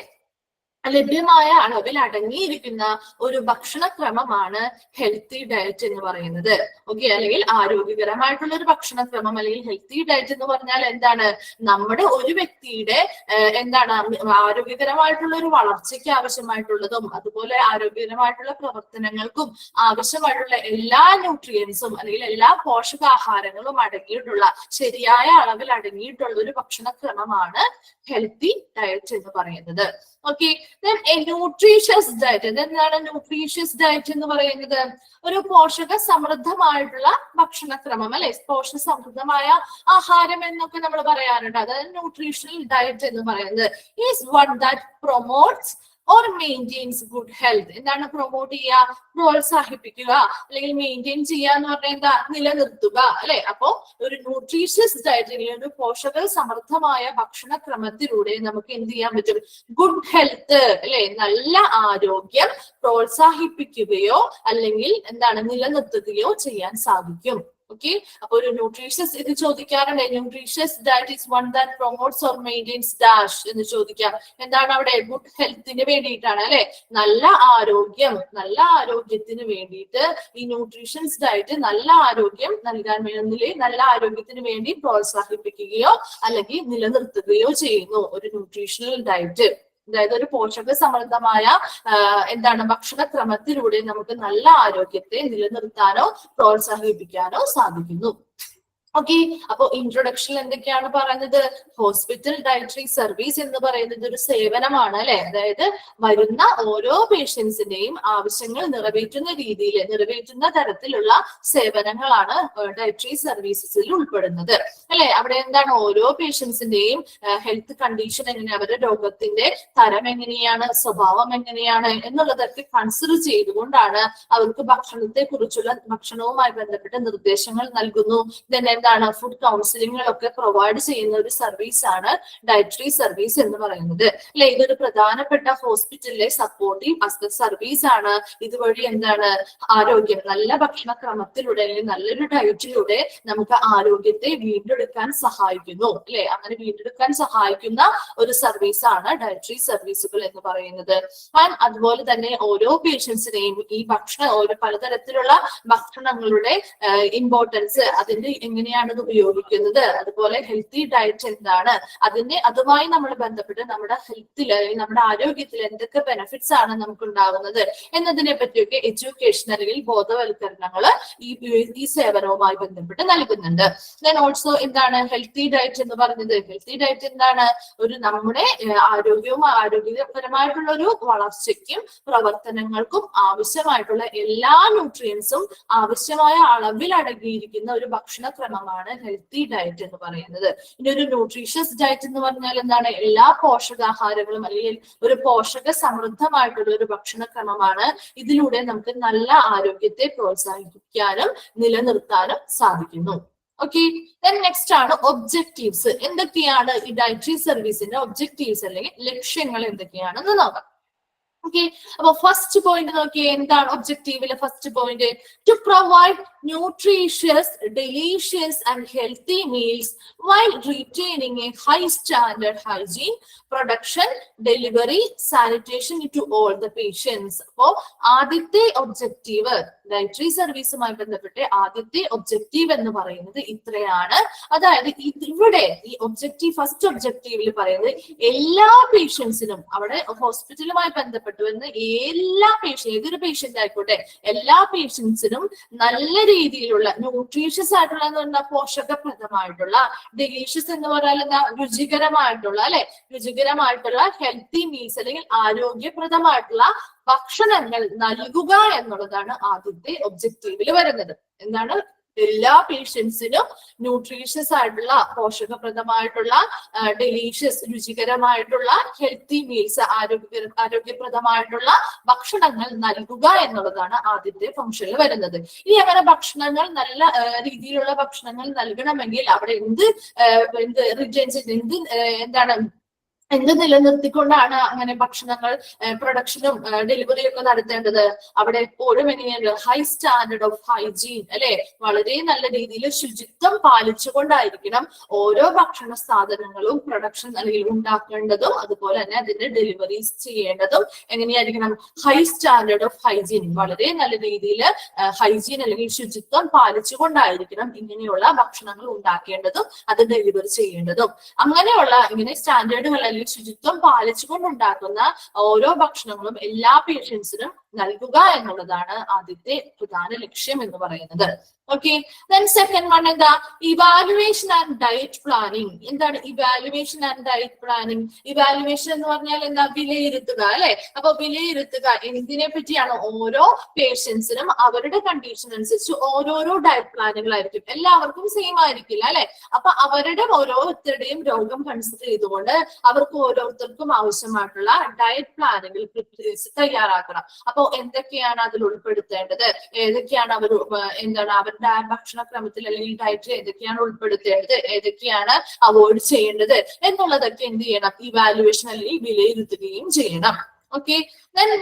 ലഭ്യമായ അളവിൽ അടങ്ങിയിരിക്കുന്ന ഒരു ഭക്ഷണക്രമമാണ് ഹെൽത്തി ഡയറ്റ് എന്ന് പറയുന്നത്. ഓക്കെ, അല്ലെങ്കിൽ ആരോഗ്യകരമായിട്ടുള്ള ഒരു ഭക്ഷണക്രമം അല്ലെങ്കിൽ ഹെൽത്തി ഡയറ്റ് എന്ന് പറഞ്ഞാൽ എന്താണ്, നമ്മുടെ ഒരു വ്യക്തിയുടെ എന്താണ് ആരോഗ്യകരമായിട്ടുള്ള ഒരു വളർച്ചയ്ക്ക് ആവശ്യമായിട്ടുള്ളതും അതുപോലെ ആരോഗ്യകരമായിട്ടുള്ള പ്രവർത്തനങ്ങൾക്കും ആവശ്യമായിട്ടുള്ള എല്ലാ ന്യൂട്രിയൻസും അല്ലെങ്കിൽ എല്ലാ പോഷകാഹാരങ്ങളും അടങ്ങിയിട്ടുള്ള, ശരിയായ അളവിൽ അടങ്ങിയിട്ടുള്ള ഒരു ഭക്ഷണക്രമമാണ് ഹെൽത്തി ഡയറ്റ് എന്ന് പറയുന്നത്. Okay, nutritious diet. എന്താണ് ന്യൂട്രീഷ്യസ് ഡയറ്റ് എന്ന് പറയുന്നത്? ഒരു പോഷക സമൃദ്ധമായിട്ടുള്ള ഭക്ഷണക്രമം അല്ലെ, പോഷക സമൃദ്ധമായ ആഹാരം എന്നൊക്കെ നമ്മൾ പറയാറുണ്ട്. അതായത് ന്യൂട്രീഷണൽ ഡയറ്റ് എന്ന് പറയുന്നത് is one that promotes or maintains good health. എന്താണ് പ്രൊമോട്ട് ചെയ്യുക, പ്രോത്സാഹിപ്പിക്കുക അല്ലെങ്കിൽ മെയിൻറ്റെയിൻ ചെയ്യുക എന്ന് പറഞ്ഞാൽ എന്താ, നിലനിർത്തുക അല്ലെ. അപ്പോ ഒരു ന്യൂട്രീഷ്യസ് ഡയറ്റ് അല്ലെങ്കിൽ ഒരു പോഷക സമൃദ്ധമായ ഭക്ഷണക്രമത്തിലൂടെ നമുക്ക് എന്ത് ചെയ്യാൻ പറ്റും? ഗുഡ് ഹെൽത്ത് അല്ലെ, നല്ല ആരോഗ്യം പ്രോത്സാഹിപ്പിക്കുകയോ അല്ലെങ്കിൽ എന്താണ് നിലനിർത്തുകയോ ചെയ്യാൻ സാധിക്കും. ഓക്കെ, അപ്പൊ ഒരു ന്യൂട്രീഷ്യസ് ഇത് ചോദിക്കാറുണ്ട്, nutritious diet is one that promotes or maintains dash എന്ന് ചോദിക്കാം. എന്താണ് അവിടെ? ഗുഡ് ഹെൽത്തിന് വേണ്ടിയിട്ടാണ് അല്ലെ, നല്ല ആരോഗ്യത്തിന് വേണ്ടിയിട്ട് ഈ ന്യൂട്രീഷ്യൻസ് ഡയറ്റ് നല്ല ആരോഗ്യം നൽകാൻ വേണ്ടി, നല്ല ആരോഗ്യത്തിന് വേണ്ടി പ്രോത്സാഹിപ്പിക്കുകയോ അല്ലെങ്കിൽ നിലനിർത്തുകയോ ചെയ്യുന്നു ഒരു ന്യൂട്രീഷണൽ ഡയറ്റ്. അതായത് ഒരു പോഷക സമൃദ്ധമായ എന്താണ് ഭക്ഷണക്രമത്തിലൂടെ നമുക്ക് നല്ല ആരോഗ്യത്തെ നിലനിർത്താനോ പ്രോത്സാഹിപ്പിക്കാനോ സാധിക്കുന്നു. ഓക്കെ, അപ്പൊ ഇൻട്രൊഡക്ഷനിൽ എന്തൊക്കെയാണ് പറയുന്നത്? ഹോസ്പിറ്റൽ ഡയറ്ററി സർവീസ് എന്ന് പറയുന്നത് ഒരു സേവനമാണ് അല്ലെ. അതായത് വരുന്ന ഓരോ പേഷ്യൻസിന്റെയും ആവശ്യങ്ങൾ നിറവേറ്റുന്ന തരത്തിലുള്ള സേവനങ്ങളാണ് ഡയറ്ററി സർവീസസിൽ ഉൾപ്പെടുന്നത് അല്ലെ. അവിടെ എന്താണ് ഓരോ പേഷ്യൻസിന്റെയും ഹെൽത്ത് കണ്ടീഷൻ എങ്ങനെയാണ്, അവരുടെ രോഗത്തിന്റെ തരം എങ്ങനെയാണ്, സ്വഭാവം എങ്ങനെയാണ് എന്നുള്ളതൊക്കെ കൺസിഡർ ചെയ്തുകൊണ്ടാണ് അവർക്ക് ഭക്ഷണവുമായി ബന്ധപ്പെട്ട നിർദ്ദേശങ്ങൾ നൽകുന്നു. എന്താണ് ഫുഡ് കൗൺസിലിങ്ങുകളൊക്കെ പ്രൊവൈഡ് ചെയ്യുന്ന ഒരു സർവീസ് ആണ് ഡയറ്ററി സർവീസ് എന്ന് പറയുന്നത് അല്ലെ. ഇതൊരു പ്രധാനപ്പെട്ട ഹോസ്പിറ്റലിലെ സപ്പോർട്ടീവ് സർവീസ് ആണ്. ഇതുവഴി എന്താണ് ആരോഗ്യം, നല്ല ഭക്ഷണക്രമത്തിലൂടെ അല്ലെങ്കിൽ നല്ലൊരു ഡയറ്റിലൂടെ നമുക്ക് ആരോഗ്യത്തെ വീണ്ടെടുക്കാൻ സഹായിക്കുന്നു അല്ലെ. അങ്ങനെ വീണ്ടെടുക്കാൻ സഹായിക്കുന്ന ഒരു സർവീസ് ആണ് ഡയറ്ററി സർവീസുകൾ എന്ന് പറയുന്നത്. അതുപോലെ തന്നെ ഓരോ പേഷ്യൻസിനെയും ഈ പലതരത്തിലുള്ള ഭക്ഷണങ്ങളുടെ ഇമ്പോർട്ടൻസ്, അതിന്റെ എങ്ങനെയാണ് ഇത് ഉപയോഗിക്കുന്നത്, അതുപോലെ ഹെൽത്തി ഡയറ്റ് എന്താണ്, അതുമായി നമ്മൾ ബന്ധപ്പെട്ട് നമ്മുടെ ഹെൽത്തിൽ അല്ലെങ്കിൽ നമ്മുടെ ആരോഗ്യത്തിൽ എന്തൊക്കെ ബെനിഫിറ്റ്സ് ആണ് നമുക്ക് ഉണ്ടാകുന്നത് എന്നതിനെ പറ്റിയൊക്കെ എഡ്യൂക്കേഷൻ അല്ലെങ്കിൽ ബോധവൽക്കരണങ്ങൾ ഈ സേവനവുമായി ബന്ധപ്പെട്ട് നൽകുന്നുണ്ട്. ദെൻ ഓൾസോ എന്താണ് ഹെൽത്തി ഡയറ്റ് എന്ന് പറഞ്ഞത്? ഹെൽത്തി ഡയറ്റ് എന്താണ്? നമ്മുടെ ആരോഗ്യപരമായിട്ടുള്ള ഒരു വളർച്ചയ്ക്കും പ്രവർത്തനങ്ങൾക്കും ആവശ്യമായിട്ടുള്ള എല്ലാ ന്യൂട്രിയൻസും ആവശ്യമായ അളവിൽ അടങ്ങിയിരിക്കുന്ന ഒരു ഭക്ഷണക്രമമാണ് ഹെൽത്തി ഡയറ്റ് എന്ന് പറയുന്നത്. ഇനി ഒരു ന്യൂട്രീഷ്യസ് ഡയറ്റ് എന്ന് പറഞ്ഞാൽ എന്താണ്? എല്ലാ പോഷകാഹാരങ്ങളും അല്ലെങ്കിൽ ഒരു പോഷക സമൃദ്ധമായിട്ടുള്ള ഒരു ഭക്ഷണക്രമമാണ്. ഇതിലൂടെ നമുക്ക് നല്ല ആരോഗ്യത്തെ പ്രോത്സാഹിപ്പിക്കാനും നിലനിർത്താനും സാധിക്കുന്നു. ഓക്കെ, നെക്സ്റ്റ് ആണ് ഒബ്ജക്റ്റീവ്സ്. എന്തൊക്കെയാണ് ഈ ഡയറ്ററി സർവീസിന്റെ ഒബ്ജക്റ്റീവ്സ് അല്ലെങ്കിൽ ലക്ഷ്യങ്ങൾ എന്തൊക്കെയാണെന്ന് നോക്കാം. ഓക്കെ, അപ്പൊ ഫസ്റ്റ് പോയിന്റ് നോക്കിയേ, എന്താണ് ഒബ്ജക്റ്റീവിലെ first point? To provide nutritious, delicious and healthy meals while retaining a high standard hygiene, production, delivery, sanitation to all the patients. അപ്പോ ആദ്യത്തെ ഒബ്ജക്റ്റീവ്, ഡയറ്ററി സർവീസുമായി ബന്ധപ്പെട്ട് ആദ്യത്തെ ഒബ്ജക്റ്റീവ് എന്ന് പറയുന്നത് ഇത്രയാണ്. അതായത് ഇവിടെ ഈ ഫസ്റ്റ് ഒബ്ജക്റ്റീവിൽ പറയുന്നത് എല്ലാ പേഷ്യൻസിനും, അവിടെ ഹോസ്പിറ്റലുമായി ബന്ധപ്പെട്ട് വരുന്ന ഏതൊരു പേഷ്യന്റ് ആയിക്കോട്ടെ, എല്ലാ പേഷ്യൻസിനും നല്ല രീതിയിലുള്ള ന്യൂട്രീഷ്യസ് ആയിട്ടുള്ള എന്ന് പറഞ്ഞാൽ പോഷകപ്രദമായിട്ടുള്ള, ഡെലീഷ്യസ് എന്ന് പറഞ്ഞാൽ രുചികരമായിട്ടുള്ള ഹെൽത്തി മീൽസ് അല്ലെങ്കിൽ ആരോഗ്യപ്രദമായിട്ടുള്ള ഭക്ഷണങ്ങൾ നൽകുക എന്നുള്ളതാണ് ആദ്യത്തെ ഒബ്ജക്റ്റീവിൽ വരുന്നത്. എന്താണ്? എല്ലാ പേഷ്യൻസിനും ന്യൂട്രീഷ്യസ് ആയിട്ടുള്ള, പോഷകപ്രദമായിട്ടുള്ള, ഡെലീഷ്യസ്, രുചികരമായിട്ടുള്ള ഹെൽത്തി മീൽസ്, ആരോഗ്യപ്രദമായിട്ടുള്ള ഭക്ഷണങ്ങൾ നൽകുക എന്നുള്ളതാണ് ആദ്യത്തെ ഫംഗ്ഷനിൽ വരുന്നത്. ഇനി അങ്ങനെ ഭക്ഷണങ്ങൾ, നല്ല രീതിയിലുള്ള ഭക്ഷണങ്ങൾ നൽകണമെങ്കിൽ അവിടെ എന്ത് നിലനിർത്തിക്കൊണ്ടാണ് അങ്ങനെ ഭക്ഷണങ്ങൾ പ്രൊഡക്ഷനും ഡെലിവറിയും ഒക്കെ നടത്തേണ്ടത്? അവിടെ എപ്പോഴും എങ്ങനെയാണ്? ഹൈ സ്റ്റാൻഡേർഡ് ഓഫ് ഹൈജീൻ അല്ലെ, വളരെ നല്ല രീതിയിൽ ശുചിത്വം പാലിച്ചുകൊണ്ടായിരിക്കണം ഓരോ ഭക്ഷണ സാധനങ്ങളും പ്രൊഡക്ഷൻ അല്ലെങ്കിൽ ഉണ്ടാക്കേണ്ടതും അതുപോലെ തന്നെ അതിന്റെ ഡെലിവറീസ് ചെയ്യേണ്ടതും എങ്ങനെയായിരിക്കണം? ഹൈ സ്റ്റാൻഡേർഡ് ഓഫ് ഹൈജീൻ, വളരെ നല്ല രീതിയിൽ ഹൈജീൻ അല്ലെങ്കിൽ ശുചിത്വം പാലിച്ചുകൊണ്ടായിരിക്കണം ഇങ്ങനെയുള്ള ഭക്ഷണങ്ങൾ ഉണ്ടാക്കേണ്ടതും അത് ഡെലിവറി ചെയ്യേണ്ടതും. അങ്ങനെയുള്ള ഇങ്ങനെ സ്റ്റാൻഡേർഡുകൾ അല്ലെങ്കിൽ ശുചിത്വം പാലിച്ചുകൊണ്ടുണ്ടാക്കുന്ന ഓരോ ഭക്ഷണങ്ങളും എല്ലാ പേഷ്യൻസിനും നൽകുക എന്നുള്ളതാണ് ആദ്യത്തെ പ്രധാന ലക്ഷ്യം എന്ന് പറയുന്നത്. ഓക്കെ, സെക്കൻഡ് വൺ എന്താ? Evaluation and diet planning. എന്താണ് evaluation and diet planning? Evaluation എന്ന് പറഞ്ഞാൽ എന്താ? വിലയിരുത്തുക അല്ലെ. അപ്പൊ വിലയിരുത്തുക എന്തിനെ പറ്റിയാണ്? ഓരോ പേഷ്യൻസിനും അവരുടെ കണ്ടീഷൻ അനുസരിച്ച് ഓരോരോ ഡയറ്റ് പ്ലാനുകളായിരിക്കും, എല്ലാവർക്കും സെയിം ആയിരിക്കില്ല അല്ലെ. അപ്പൊ അവരുടെ ഓരോരുത്തരുടെയും രോഗം കൺസിഡർ ചെയ്തുകൊണ്ട് അവർക്ക് ഓരോരുത്തർക്കും ആവശ്യമായിട്ടുള്ള ഡയറ്റ് പ്ലാനുകൾ തയ്യാറാക്കണം. അപ്പൊ എന്തൊക്കെയാണ് അതിൽ ഉൾപ്പെടുത്തേണ്ടത്, ഏതൊക്കെയാണ് അവരുടെ ഭക്ഷണക്രമത്തിൽ അല്ലെങ്കിൽ ഡയറ്റിൽ ഏതൊക്കെയാണ് ഉൾപ്പെടുത്തേണ്ടത്, ഏതൊക്കെയാണ് അവോയ്ഡ് ചെയ്യേണ്ടത് എന്നുള്ളതൊക്കെ എന്ത് ചെയ്യണം? ഇവാലുവേഷൻ അല്ലെങ്കിൽ വിലയിരുത്തുകയും ചെയ്യണം. ഓക്കെ,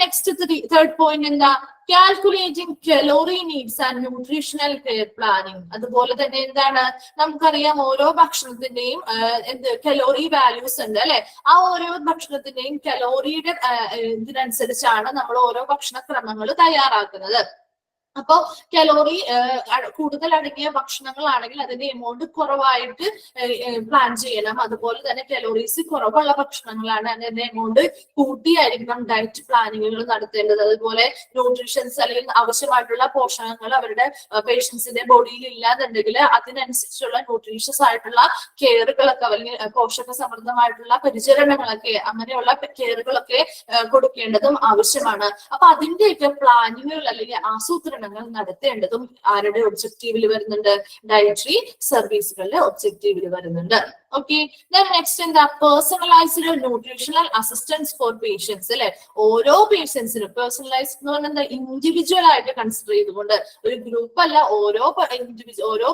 നെക്സ്റ്റ് തേർഡ് പോയിന്റ് എന്താ? Calculating calorie needs and nutritional care planning. അതുപോലെ തന്നെ എന്താണ്? നമുക്കറിയാം ഓരോ ഭക്ഷണത്തിന്റെയും കലോറി വാല്യൂസ് ഉണ്ട് അല്ലെ. ആ ഓരോ ഭക്ഷണത്തിന്റെയും കലോറിയുടെ ഇതിനനുസരിച്ചാണ് നമ്മൾ ഓരോ ഭക്ഷണക്രമങ്ങൾ തയ്യാറാക്കുന്നത്. അപ്പൊ കലോറി കൂടുതൽ അടങ്ങിയ ഭക്ഷണങ്ങളാണെങ്കിൽ അതിന്റെ എമൗണ്ട് കുറവായിട്ട് പ്ലാൻ ചെയ്യണം. അതുപോലെ തന്നെ കലോറീസ് കുറവുള്ള ഭക്ഷണങ്ങളാണ് അതിന്റെ എമൗണ്ട് കൂട്ടിയായിരിക്കണം ഡയറ്റ് പ്ലാനിങ്ങുകൾ നടത്തേണ്ടത്. അതുപോലെ ന്യൂട്രീഷൻസ് അല്ലെങ്കിൽ ആവശ്യമായിട്ടുള്ള പോഷകങ്ങൾ അവരുടെ പേഷ്യൻസിന്റെ ബോഡിയിൽ ഇല്ലാന്നുണ്ടെങ്കിൽ അതിനനുസരിച്ചുള്ള ന്യൂട്രീഷ്യസ് ആയിട്ടുള്ള കെയറുകളൊക്കെ അല്ലെങ്കിൽ പോഷക സമൃദ്ധമായിട്ടുള്ള പരിചരണങ്ങളൊക്കെ അങ്ങനെയുള്ള കെയറുകളൊക്കെ കൊടുക്കേണ്ടതും ആവശ്യമാണ്. അപ്പൊ അതിന്റെയൊക്കെ പ്ലാനിങ്ങുകൾ അല്ലെങ്കിൽ ആസൂത്രണങ്ങൾ നടത്തേണ്ടതും ആരുടെ ഒബ്ജക്റ്റീവിൽ വരുന്നുണ്ട്? ഡയറ്ററി സർവീസുകളുടെ ഒബ്ജക്റ്റീവിൽ വരുന്നുണ്ട്. ഓക്കെ, നെക്സ്റ്റ് എന്താ? Personalised nutritional assistance for patients അല്ലെ. ഓരോ പേഷ്യൻസിനും പേഴ്സണലൈസ്ഡ് എന്ന് പറഞ്ഞാൽ ഇൻഡിവിജ്വൽ ആയിട്ട് കൺസിഡർ ചെയ്തുകൊണ്ട്, ഒരു ഗ്രൂപ്പ് അല്ല, ഓരോ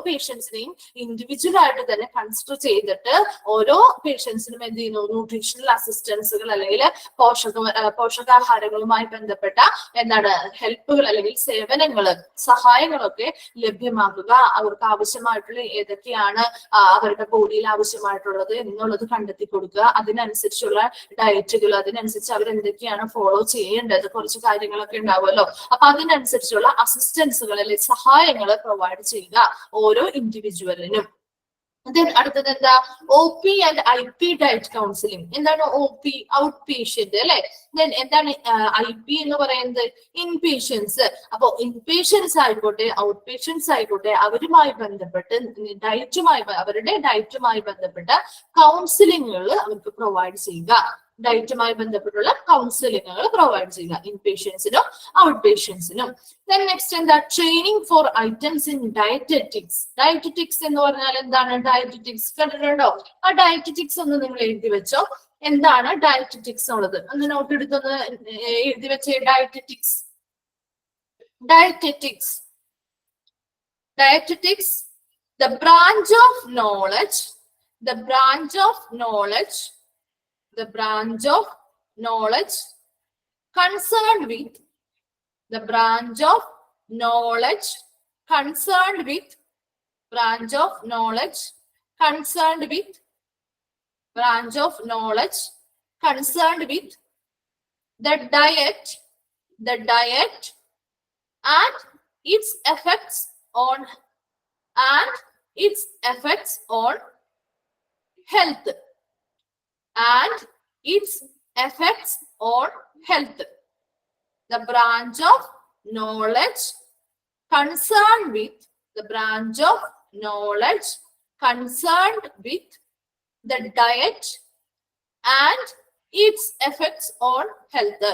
പേഷ്യൻസിനെയും ഇൻഡിവിജ്വൽ ആയിട്ട് തന്നെ കൺസിഡർ ചെയ്തിട്ട് ഓരോ പേഷ്യൻസിനും എന്ത് ചെയ്യുന്നു? ന്യൂട്രീഷണൽ അസിസ്റ്റൻസുകൾ അല്ലെങ്കിൽ പോഷകാഹാരങ്ങളുമായി ബന്ധപ്പെട്ട എന്താണ് ഹെൽപ്പുകൾ അല്ലെങ്കിൽ സേവനങ്ങൾ സഹായങ്ങളൊക്കെ ലഭ്യമാക്കുക. അവർക്ക് ആവശ്യമായിട്ടുള്ള ഏതൊക്കെയാണ് അവരുടെ ബോഡിയിൽ ആവശ്യമായിട്ടുള്ളത് എന്നുള്ളത് കണ്ടെത്തി കൊടുക്കുക. അതിനനുസരിച്ചുള്ള ഡയറ്റുകൾ, അതിനനുസരിച്ച് അവരെന്തൊക്കെയാണ് ഫോളോ ചെയ്യേണ്ടത്, കുറച്ച് കാര്യങ്ങളൊക്കെ ഉണ്ടാവുമല്ലോ. അപ്പൊ അതിനനുസരിച്ചുള്ള അസിസ്റ്റൻസുകൾ അല്ലെങ്കിൽ സഹായങ്ങൾ പ്രൊവൈഡ് ചെയ്യുക ഓരോ ഇൻഡിവിജ്വലിനും. അടുത്തത് എന്താ? OP and IP diet counselling. എന്താണ് OP? ഔട്ട് പേഷ്യന്റ് അല്ലെ. ദെൻ എന്താണ് IP എന്ന് പറയുന്നത്? In patients. അപ്പൊ ഇൻ പേഷ്യൻസ് ആയിക്കോട്ടെ ഔട്ട് പേഷ്യൻസ് ആയിക്കോട്ടെ അവരുമായി ബന്ധപ്പെട്ട് അവരുടെ ഡയറ്റുമായി ബന്ധപ്പെട്ട കൗൺസിലിങ്ങുകൾ അവർക്ക് പ്രൊവൈഡ് ചെയ്യുക. ഡയറ്റുമായി ബന്ധപ്പെട്ടുള്ള കൗൺസിലിങ്ങുകൾ പ്രൊവൈഡ് ചെയ്യുക ഇൻ പേഷ്യൻസിനും ഔട്ട് പേഷ്യൻസിനും. ദെൻ നെക്സ്റ്റ് എന്താ? Training for items in dietetics. Dietetics എന്ന് പറഞ്ഞാൽ എന്താണ്? ഡയറ്ററ്റിക്സ് കണ്ടിട്ടുണ്ടോ? ആ ഡയറ്ററ്റിക്സ് ഒന്ന് നിങ്ങൾ എഴുതി വെച്ചോ. എന്താണ് ഡയറ്ററ്റിക്സ് ഉള്ളത്? ഒന്ന് നോട്ട് എടുത്തൊന്ന് എഴുതി വെച്ചേ. Dietetics the branch of knowledge concerned with the diet and its effects on health. The branch of knowledge concerned with the diet and its effects on health.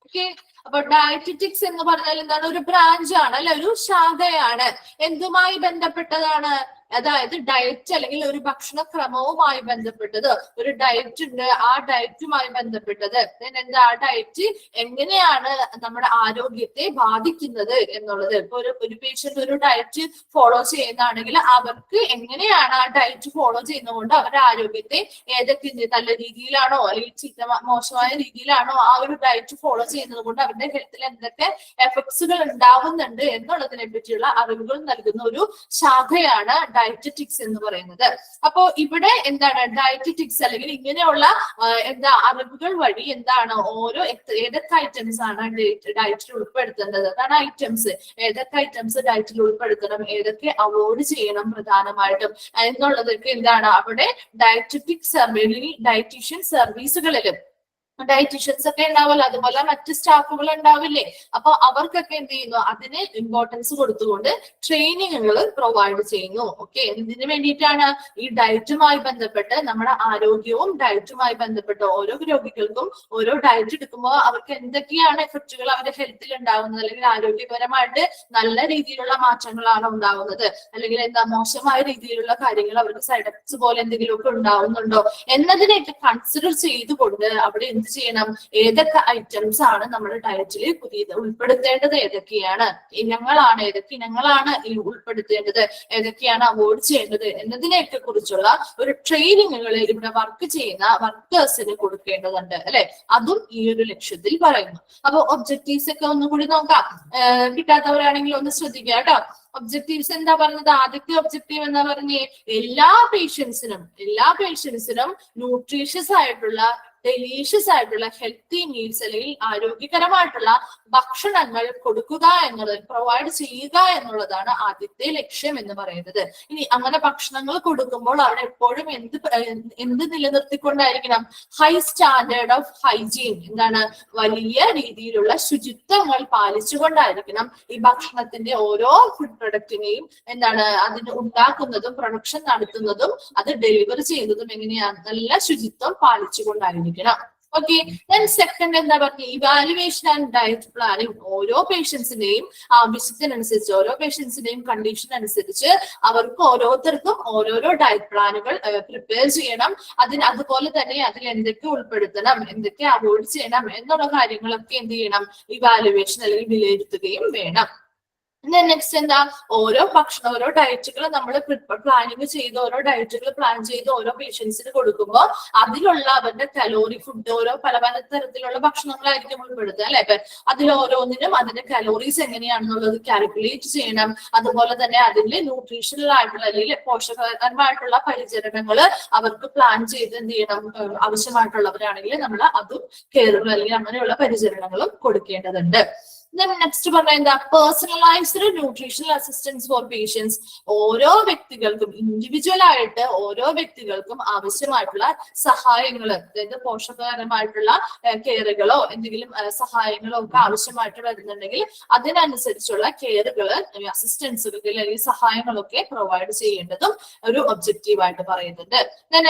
Okay, അപ്പൊ ഡയറ്ററ്റിക്സ് എന്ന് പറഞ്ഞാൽ എന്താണ്? ഒരു ബ്രാഞ്ച് ആണ് അല്ലെ, ഒരു ശാഖയാണ്. എന്തുമായി ബന്ധപ്പെട്ടതാണ്? അതായത് ഡയറ്റ് അല്ലെങ്കിൽ ഒരു ഭക്ഷണക്രമവുമായി ബന്ധപ്പെട്ടത്. ഒരു ഡയറ്റ് ഉണ്ട്, ആ ഡയറ്റുമായി ബന്ധപ്പെട്ടത്. എന്താ ആ ഡയറ്റ് എങ്ങനെയാണ് നമ്മുടെ ആരോഗ്യത്തെ ബാധിക്കുന്നത് എന്നുള്ളത്. ഇപ്പൊ ഒരു പേഷ്യന്റ് ഒരു ഡയറ്റ് ഫോളോ ചെയ്യുന്നതാണെങ്കിൽ അവർക്ക് എങ്ങനെയാണ് ആ ഡയറ്റ് ഫോളോ ചെയ്യുന്നതുകൊണ്ട് അവരുടെ ആരോഗ്യത്തെ ഏതൊക്കെ നല്ല രീതിയിലാണോ അല്ലെങ്കിൽ മോശമായ രീതിയിലാണോ ആ ഒരു ഡയറ്റ് ഫോളോ ചെയ്യുന്നത് കൊണ്ട് അവരുടെ ഹെൽത്തിൽ എന്തൊക്കെ എഫക്ട്സുകൾ ഉണ്ടാവുന്നുണ്ട് എന്നുള്ളതിനെ പറ്റിയുള്ള അറിവുകൾ നൽകുന്ന ഒരു ശാഖയാണ് ഡയറ്ററ്റിക്സ് എന്ന് പറയുന്നത്. അപ്പോ ഇവിടെ എന്താണ് ഡയറ്ററ്റിക്സ് അല്ലെങ്കിൽ ഇങ്ങനെയുള്ള അറിവുകൾ വഴി എന്താണ് ഓരോ ഏതൊക്കെ ഐറ്റംസ് ആണ് ഡയറ്റിൽ ഉൾപ്പെടുത്തേണ്ടത്, അതാണ് ഐറ്റംസ്. ഏതൊക്കെ ഐറ്റംസ് ഡയറ്റിൽ ഉൾപ്പെടുത്തണം, ഏതൊക്കെ അവോയ്ഡ് ചെയ്യണം പ്രധാനമായിട്ടും എന്നുള്ളതൊക്കെ എന്താണ് അവിടെ ഡയറ്ററ്റിക്സ് അല്ലെങ്കിൽ ഡയറ്റീഷ്യൻ സർവീസുകളിലും ഡയറ്റീഷ്യൻസ് ഒക്കെ ഉണ്ടാവില്ല, അതുപോലെ മറ്റ് സ്റ്റാഫുകൾ ഉണ്ടാവില്ലേ. അപ്പൊ അവർക്കൊക്കെ എന്ത് ചെയ്യുന്നു? അതിന് ഇമ്പോർട്ടൻസ് കൊടുത്തുകൊണ്ട് ട്രെയിനിങ്ങുകൾ പ്രൊവൈഡ് ചെയ്യുന്നു. ഓക്കെ, ഇതിന് വേണ്ടിയിട്ടാണ് ഈ ഡയറ്റുമായി ബന്ധപ്പെട്ട് നമ്മുടെ ആരോഗ്യവും ഡയറ്റുമായി ബന്ധപ്പെട്ട് ഓരോ രോഗികൾക്കും ഓരോ ഡയറ്റ് എടുക്കുമ്പോൾ അവർക്ക് എന്തൊക്കെയാണ് എഫക്റ്റുകൾ അവരുടെ ഹെൽത്തിൽ ഉണ്ടാകുന്നത്, അല്ലെങ്കിൽ ആരോഗ്യപരമായിട്ട് നല്ല രീതിയിലുള്ള മാറ്റങ്ങളാണ് ഉണ്ടാവുന്നത്, അല്ലെങ്കിൽ എന്താ മോശമായ രീതിയിലുള്ള കാര്യങ്ങൾ അവർക്ക് സൈഡ് എഫക്ട്സ് പോലെ എന്തെങ്കിലുമൊക്കെ ഉണ്ടാവുന്നുണ്ടോ എന്നതിനെയൊക്കെ കൺസിഡർ ചെയ്തുകൊണ്ട് അവിടെ എന്ത് ചെയ്യണം? ഏതൊക്കെ ഐറ്റംസ് ആണ് നമ്മുടെ ഡയറ്റിൽ പുതിയത് ഉൾപ്പെടുത്തേണ്ടത്, ഏതൊക്കെ ഇനങ്ങളാണ് ഉൾപ്പെടുത്തേണ്ടത്, ഏതൊക്കെയാണ് അവോയ്ഡ് ചെയ്യേണ്ടത് എന്നതിനെയൊക്കെ കുറിച്ചുള്ള ഒരു ട്രെയിനിങ്ങുകൾ ഇവിടെ വർക്ക് ചെയ്യുന്ന വർക്കേഴ്സിന് കൊടുക്കേണ്ടതുണ്ട് അല്ലെ. അതും ഈ ഒരു ലക്ഷ്യത്തിൽ പറയുന്നു. അപ്പൊ ഒബ്ജക്റ്റീവ്സ് ഒക്കെ ഒന്നും കൂടി നോക്കാം. കിട്ടാത്തവരാണെങ്കിൽ ഒന്ന് ശ്രദ്ധിക്കുക കേട്ടോ. ഒബ്ജക്റ്റീവ്സ് എന്താ പറഞ്ഞത്? ആദ്യത്തെ ഒബ്ജക്റ്റീവ് എന്താ പറഞ്ഞേ? എല്ലാ പേഷ്യൻസിനും ന്യൂട്രീഷ്യസ് ആയിട്ടുള്ള ഡെലീഷ്യസ് ആയിട്ടുള്ള ഹെൽത്തി മീൽസ് അല്ലെങ്കിൽ ആരോഗ്യകരമായിട്ടുള്ള ഭക്ഷണങ്ങൾ കൊടുക്കുക എന്നുള്ളത്, പ്രൊവൈഡ് ചെയ്യുക എന്നുള്ളതാണ് ആദ്യത്തെ ലക്ഷ്യം എന്ന് പറയുന്നത്. ഇനി അങ്ങനെ ഭക്ഷണങ്ങൾ കൊടുക്കുമ്പോൾ അവിടെ എപ്പോഴും എന്ത് നിലനിർത്തിക്കൊണ്ടായിരിക്കണം? ഹൈ സ്റ്റാൻഡേർഡ് ഓഫ് ഹൈജീൻ, എന്താണ്, വലിയ രീതിയിലുള്ള ശുചിത്വങ്ങൾ പാലിച്ചുകൊണ്ടായിരിക്കണം ഈ ഭക്ഷണത്തിന്റെ ഓരോ ഫുഡ് പ്രൊഡക്റ്റിനെയും എന്താണ് അതിന് ഉണ്ടാക്കുന്നതും പ്രൊഡക്ഷൻ നടത്തുന്നതും അത് ഡെലിവർ ചെയ്യുന്നതും എങ്ങനെയാണ്? നല്ല ശുചിത്വം പാലിച്ചുകൊണ്ടായിരിക്കണം. ഓക്കെ, ദെൻ സെക്കൻഡ് എന്താ പറഞ്ഞ ഇവാലുവേഷൻ ആൻഡ് ഡയറ്റ് പ്ലാനിങ്. ഓരോ പേഷ്യൻസിന്റെയും ആവശ്യത്തിനനുസരിച്ച്, ഓരോ പേഷ്യൻസിന്റെയും കണ്ടീഷൻ അനുസരിച്ച് അവർക്ക് ഓരോരുത്തർക്കും ഓരോരോ ഡയറ്റ് പ്ലാനുകൾ പ്രിപ്പയർ ചെയ്യണം. അതുപോലെ തന്നെ അതിൽ എന്തൊക്കെ ഉൾപ്പെടുത്തണം, എന്തൊക്കെ അവോയ്ഡ് ചെയ്യണം എന്നുള്ള കാര്യങ്ങളൊക്കെ എന്ത് ചെയ്യണം? ഇവാലുവേഷൻ അല്ലെങ്കിൽ വിലയിരുത്തുകയും വേണം. നെക്സ്റ്റ് എന്താ? ഓരോ ഡയറ്റുകൾ നമ്മൾ പ്ലാനിങ് ചെയ്ത്, ഓരോ ഡയറ്റുകൾ പ്ലാൻ ചെയ്ത് ഓരോ പേഷ്യൻസിന് കൊടുക്കുമ്പോൾ അതിലുള്ള അവരുടെ കലോറി ഫുഡ് ഓരോ പല തരത്തിലുള്ള ഭക്ഷണങ്ങളായിരിക്കും ഉൾപ്പെടുത്തുക അല്ലെ. അപ്പൊ അതിൽ ഓരോന്നിനും അതിന്റെ കലോറീസ് എങ്ങനെയാണെന്നുള്ളത് കാൽക്കുലേറ്റ് ചെയ്യണം. അതുപോലെ തന്നെ അതിന്റെ ന്യൂട്രീഷണൽ ആയിട്ടുള്ള അല്ലെങ്കിൽ പോഷകപരമായിട്ടുള്ള പരിചരണങ്ങൾ അവർക്ക് പ്ലാൻ ചെയ്ത് എന്ത് ചെയ്യണം? ആവശ്യമായിട്ടുള്ളവരാണെങ്കിൽ നമ്മൾ അതും കെയറുകൾ അല്ലെങ്കിൽ അങ്ങനെയുള്ള പരിചരണങ്ങളും കൊടുക്കേണ്ടതുണ്ട്. നെക്സ്റ്റ് പറഞ്ഞ എന്താ? Personalised nutritional assistance for patients. ഓരോ വ്യക്തികൾക്കും ഇൻഡിവിജ്വൽ ആയിട്ട് ഓരോ വ്യക്തികൾക്കും ആവശ്യമായിട്ടുള്ള സഹായങ്ങൾ, അതായത് പോഷകപരമായിട്ടുള്ള കെയറുകളോ എന്തെങ്കിലും സഹായങ്ങളോ ഒക്കെ ആവശ്യമായിട്ട് വരുന്നുണ്ടെങ്കിൽ അതിനനുസരിച്ചുള്ള കെയറുകൾ, അസിസ്റ്റൻസുകൾ അല്ലെങ്കിൽ സഹായങ്ങളൊക്കെ പ്രൊവൈഡ് ചെയ്യേണ്ടതും ഒരു ഒബ്ജക്റ്റീവ് ആയിട്ട് പറയുന്നുണ്ട്.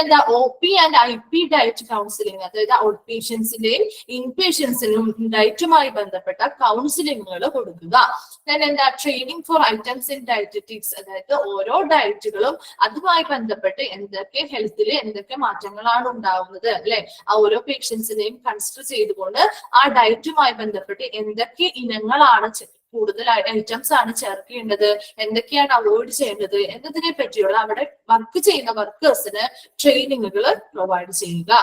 എന്താ? OP and IP diet counselling, അതായത് ഔട്ട് പേഷ്യൻസിന്റെയും ഇൻ പേഷ്യൻസിനും ഡയറ്റുമായി ബന്ധപ്പെട്ട കൗൺസിലിങ്ങുകൾ കൊടുക്കുക. എന്താ? Training for items in dietetics, അതായത് ഓരോ ഡയറ്റുകളും അതുമായി ബന്ധപ്പെട്ട് എന്തൊക്കെ ഹെൽത്തിൽ എന്തൊക്കെ മാറ്റങ്ങളാണ് ഉണ്ടാവുന്നത് അല്ലെ, ആ ഓരോ പേഷ്യൻസിനെയും കൺസിഡർ ചെയ്തുകൊണ്ട് ആ ഡയറ്റുമായി ബന്ധപ്പെട്ട് എന്തൊക്കെ ഇനങ്ങളാണ് കൂടുതൽ ഐറ്റംസ് ആണ് ചേർക്കേണ്ടത്, എന്തൊക്കെയാണ് അവോയ്ഡ് ചെയ്യേണ്ടത് എന്നതിനെ പറ്റിയുള്ള അവിടെ വർക്ക് ചെയ്യുന്ന വർക്കേഴ്സിന് ട്രെയിനിങ്ങുകൾ പ്രൊവൈഡ് ചെയ്യുക.